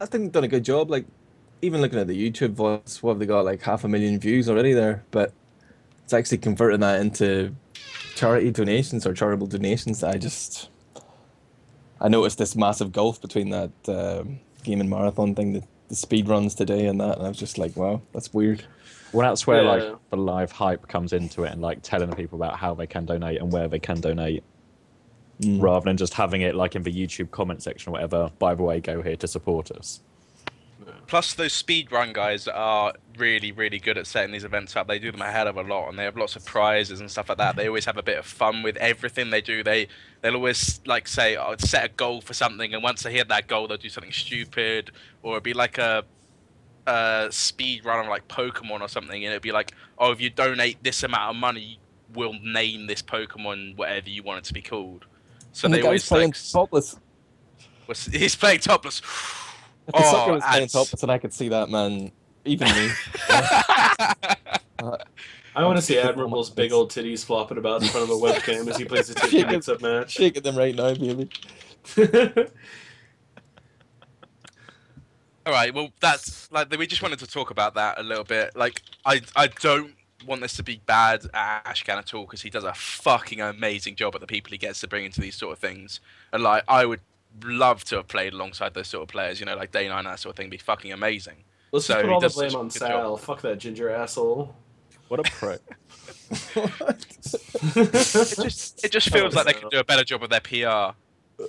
I think they've done a good job. Like, even looking at the YouTube voice, what have they got? Like 500,000 views already there, but it's actually converting that into charity donations or charitable donations. I noticed this massive gulf between that gaming marathon thing, the speed runs today and that, and I was just like, wow, that's weird. Well, that's where Yeah. like the live hype comes into it, and like telling people about how they can donate and where they can donate, rather than just having it like in the YouTube comment section or whatever. By the way, go here to support us. Plus, those speedrun guys are really, really good at setting these events up. They do them a hell of a lot, and they have lots of prizes and stuff like that. They always have a bit of fun with everything they do. They'll always like say, "Oh, set a goal for something," and once they hit that goal, they'll do something stupid, or it'd be like a speed run of like Pokemon or something, and it'd be like, "Oh, if you donate this amount of money, we'll name this Pokemon whatever you want it to be called." So And they the guy's always playing like, topless. he's playing topless. If the sucker was playing and- topless, and I could see that, man. Even me. I want to see Admirable's big old titties flopping about in front of a webcam as he plays a titty mix-up match. Shaking them right now, baby. All right, well, that's like we just wanted to talk about that a little bit. Like, I don't want this to be bad at Ashcan at all, because he does a fucking amazing job at the people he gets to bring into these sort of things. And like, I would love to have played alongside those sort of players, you know, like Day9 and that sort of thing. Be fucking amazing. Let's So just put he all the does blame such a on good Sal. job. Fuck that ginger asshole. What a prick. It just feels like they could do a better job of their PR.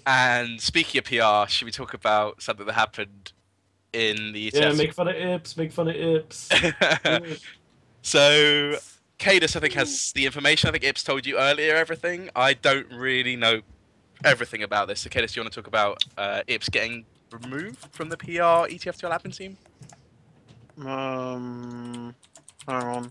And speaking of PR, should we talk about something that happened in the Yeah, ETS? make fun of Ips, make fun of Ips. So, Cadus, I think, has the information. I think Ips told you earlier everything. I don't really know everything about this. So, Cadus, do you want to talk about Ips getting removed from the PR ETF2 admin team? Hang on.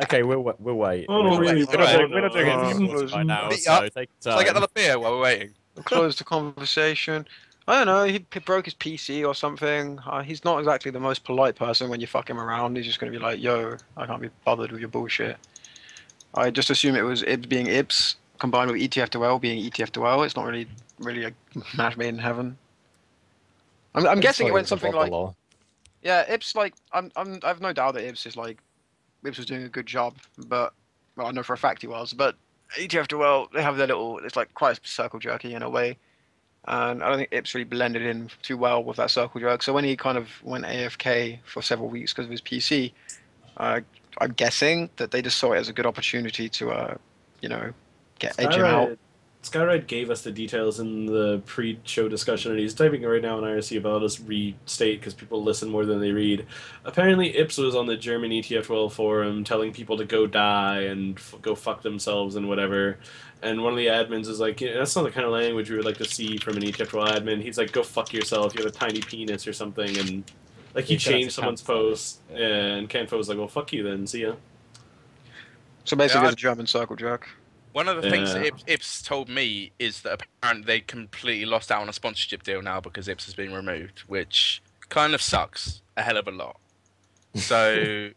Okay, we'll wait. Oh, no, really, We're not right. doing it by now, Meet so up. take Shall I time. get another beer while we're waiting? Close the conversation. I don't know. He broke his PC or something. He's not exactly the most polite person when you fuck him around. He's just gonna be like, "Yo, I can't be bothered with your bullshit." I just assume it was Ibs being Ibs combined with ETF2L being ETF2L. It's not really a match made in heaven. I'm guessing it went something like, yeah, Ibs like I've no doubt that Ibs is like Ibs was doing a good job, but well, I know for a fact he was. But ETF2L, they have their little, it's like quite circle jerky in a way. And I don't think Ips really blended in too well with that circle jerk. So when he kind of went AFK for several weeks because of his PC, I'm guessing that they just saw it as a good opportunity to, edge him out. Skyride gave us the details in the pre-show discussion, and he's typing it right now in IRC, but I'll just restate because people listen more than they read. Apparently, Ips was on the German ETF12 forum telling people to go die and go fuck themselves and whatever. And one of the admins is like, that's not the kind of language we would like to see from an ETF12 admin. He's like, go fuck yourself, you have a tiny penis or something. And like he changed someone's post, and Canfo was like, well, fuck you then, see ya. So basically, it's a German circle jerk. One of the things that Ips told me is that apparently they completely lost out on a sponsorship deal now because Ips has been removed, which kind of sucks a hell of a lot. So,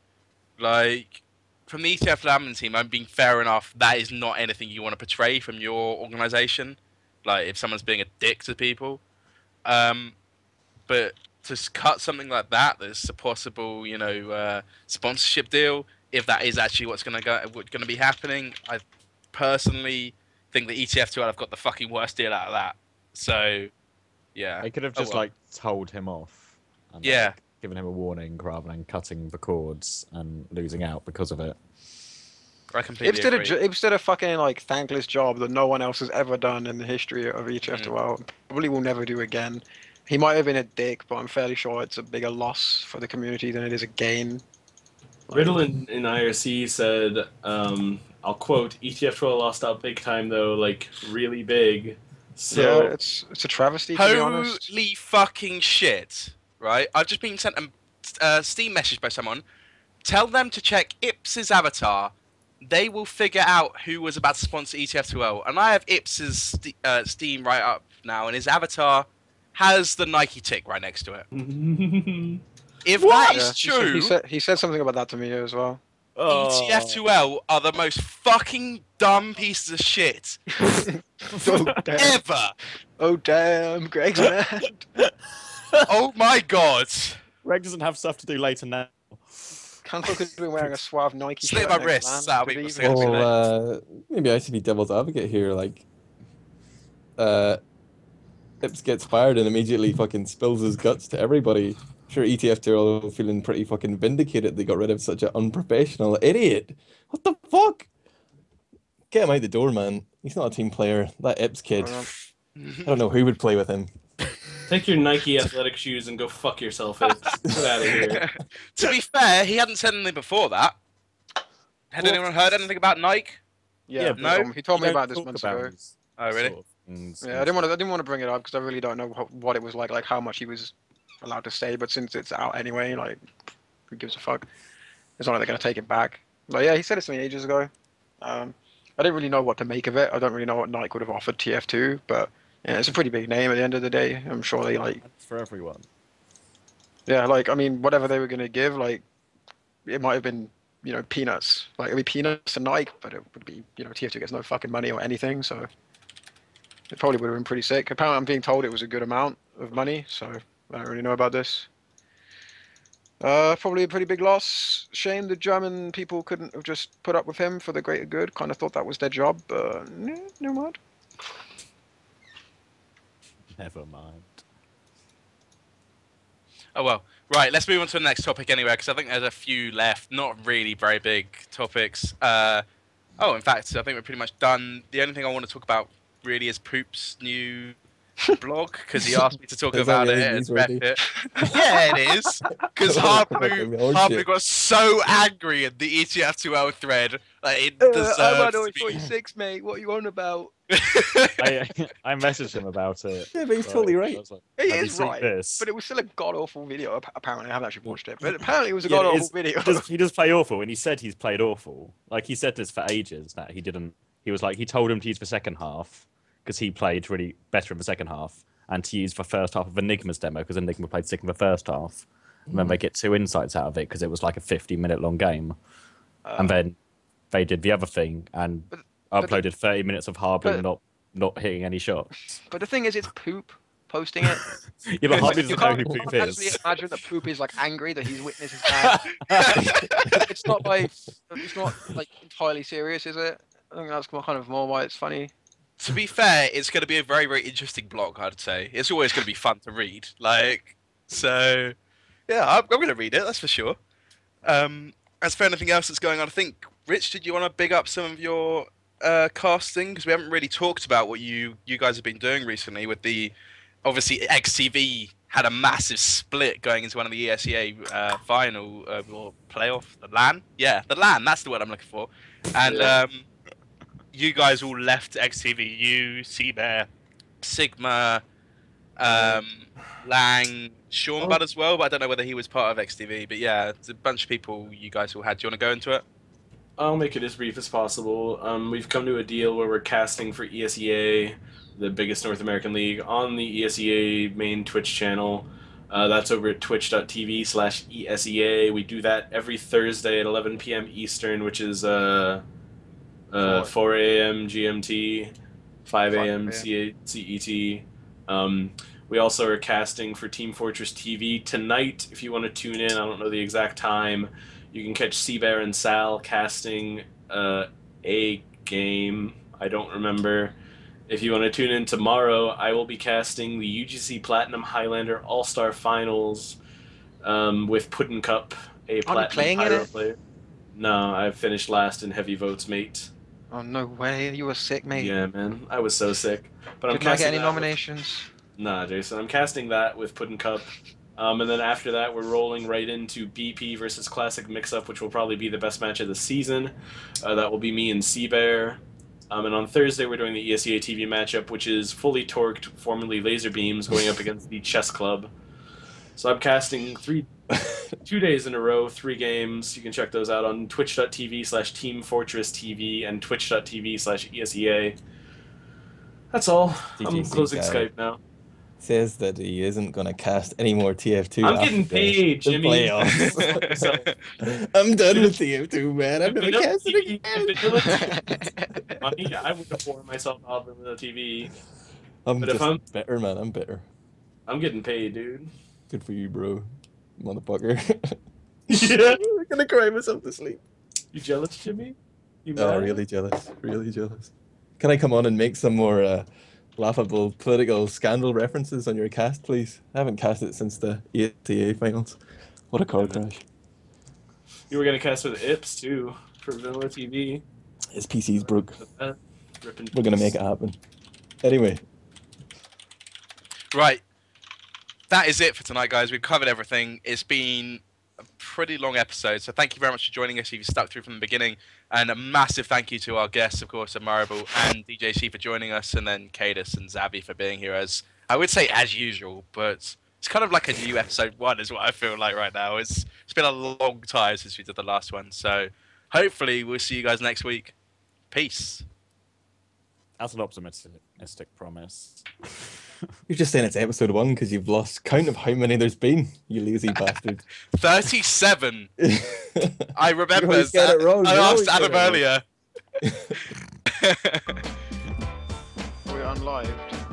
like, from the ETF admin team, I'm being fair enough. That is not anything you want to portray from your organization. Like, if someone's being a dick to people, but to cut something like that, there's a possible, sponsorship deal. If that is actually what's going to be happening, I personally think the ETF2 have got the fucking worst deal out of that. So, yeah. They could have just like told him off. And, yeah. Given him a warning rather than cutting the cords and losing out because of it. I completely agree. Ibs did a fucking like thankless job that no one else has ever done in the history of ETF2L. Probably will never do again. He might have been a dick, but I'm fairly sure it's a bigger loss for the community than it is a gain. Riddle in IRC said, I'll quote, ETF12 lost out big time though, like really big. So yeah, it's a travesty, to be honest. Holy fucking shit, right? I've just been sent a Steam message by someone. Tell them to check Ips's avatar. They will figure out who was about to sponsor ETF2L. And I have Ips's Steam right up now, and his avatar has the Nike tick right next to it. If that is true, he said something about that to me as well. ETF2L are the most fucking dumb pieces of shit ever. Oh damn, Greg's mad. Oh my god. Greg doesn't have stuff to do later now. Canto could have been wearing a suave Nike shirt. Slit my wrists. That'll be Well, maybe I should be devil's advocate here. Like, Ips gets fired and immediately fucking spills his guts to everybody. Sure, ETF2 are all feeling pretty fucking vindicated. They got rid of such an unprofessional idiot. What the fuck? Get him out the door, man. He's not a team player. That Ips kid. Uh, I don't know who would play with him. Take your Nike athletic shoes and go fuck yourself, Ips. Get out of here. To be fair, he hadn't said anything before that. Had anyone heard anything about Nike? yeah, no, he told me You about don't this talk months about ago. these Oh, really? sort of things Yeah, I didn't want to bring it up because I really don't know what it was like how much he was allowed to say. But since it's out anyway, like, who gives a fuck? It's not like they're gonna take it back. But yeah, he said it to me ages ago. I didn't really know what to make of it. I don't really know what Nike would have offered TF2, but yeah, it's a pretty big name at the end of the day. I'm sure they like. It's for everyone. Yeah, like I mean, whatever they were gonna give, like, it might have been, peanuts. Like it'd be peanuts to Nike, but it would be, TF2 gets no fucking money or anything, so it probably would have been pretty sick. Apparently, I'm being told it was a good amount of money, so I don't really know about this. Probably a pretty big loss. Shame the German people couldn't have just put up with him for the greater good. Kind of thought that was their job, but no mind. Never mind. Oh well. Right, let's move on to the next topic anyway, because I think there's a few left. Not really very big topics. In fact, I think we're pretty much done. The only thing I want to talk about really is Poop's new blog, because he asked me to talk Is that about really it and rep newsworthy? it. Yeah, it is. Because Harblue got so angry in the ETF2L thread. Like, it deserves to be. 46, mate. What are you on about? I messaged him about it. Yeah, but he's totally right. I was like, He "Have you is seen right, this?" but it was still a god awful video. Apparently, I haven't actually watched it, but apparently it was a god awful video. He does play awful, and he said he's played awful. Like, he said this for ages, that he didn't. He was like, he told him to use the second half because he played really better in the second half, and to use the first half of Enigma's demo because Enigma played sick in the first half. And then they get 2 insights out of it because it was like a 50-minute long game. And then they did the other thing and uploaded 30 minutes of Harblue not hitting any shots. But the thing is, it's Poop posting it. Yeah, but Harblue You doesn't know can't who Poop actually is. imagine that Poop is like angry that he's witnessed his dad. It's not like entirely serious, is it? I think that's kind of more why it's funny. To be fair, it's going to be a very, very interesting blog, I'd say. It's always going to be fun to read. So, yeah, I'm going to read it, that's for sure. As for anything else that's going on, I think, Rich, did you want to big up some of your casting? Because we haven't really talked about what you guys have been doing recently with the... Obviously, XTV had a massive split going into one of the ESEA final or playoff, the LAN? Yeah, the LAN, that's the word I'm looking for. And you guys all left XTV, you, Seabear, Sigma, Lang, Sean Bud as well, but I don't know whether he was part of XTV. But yeah, it's a bunch of people you guys all had. Do you want to go into it? I'll make it as brief as possible. We've come to a deal where we're casting for ESEA, the biggest North American league, on the ESEA main Twitch channel. That's over at twitch.tv/ESEA. We do that every Thursday at 11 p.m. Eastern, which is 4 a.m. GMT, 5 a.m. CET. We also are casting for Team Fortress TV tonight. If you want to tune in, I don't know the exact time. You can catch Seabear and Sal casting a game. I don't remember. If you want to tune in tomorrow, I will be casting the UGC Platinum Highlander All-Star Finals with Puddin' Cup, a Platinum Pyro player. No, I finished last in heavy votes, mate. Oh, no way. You were sick, mate. Yeah, man. I was so sick. But Did I get any nominations? Nah, Jason. I'm casting that with Puddin' Cup. And then after that, we're rolling right into BP versus Classic Mix-Up, which will probably be the best match of the season. That will be me and Seabear. And on Thursday, we're doing the ESEA TV matchup, which is Fully Torqued, formerly Laser Beams, going up against the Chess Club. So I'm casting 2 days in a row, 3 games. You can check those out on twitch.tv/Team Fortress TV and twitch.tv/ESEA. That's all. I'm DJC closing guy Skype now. Says that he isn't going to cast any more TF2. I'm getting paid, the Jimmy. playoffs. So, I'm done with TF2, man. I'm never casting again. Money, I would have poured myself off in the TV. I'm But just if I'm- bitter, man. I'm bitter. I'm getting paid, dude. Good for you, bro. Motherfucker. Yeah. I'm going to cry myself to sleep. You jealous, Jimmy? You Oh, mad? really jealous. Really jealous. Can I come on and make some more laughable political scandal references on your cast, please? I haven't cast it since the ETA finals. What a car crash. You were gonna cast with Ips too for Vanilla TV. His PC's broke. Rip in We're gonna peace. make it happen. Anyway, Right. That is it for tonight, guys. We've covered everything. It's been a pretty long episode, so thank you very much for joining us if you stuck through from the beginning. And a massive thank you to our guests, of course, Admirable and DJC for joining us, and then Cadus and Zabby for being here as, I would say as usual, but it's kind of like a new episode 1 is what I feel like right now. It's been a long time since we did the last one, so hopefully we'll see you guys next week. Peace. That's an optimistic promise. you're just saying it's episode 1 because you've lost count of how many there's been, you lazy bastard. 37. I remember You always get it wrong. I You asked always get Adam it wrong. earlier. We're unlived.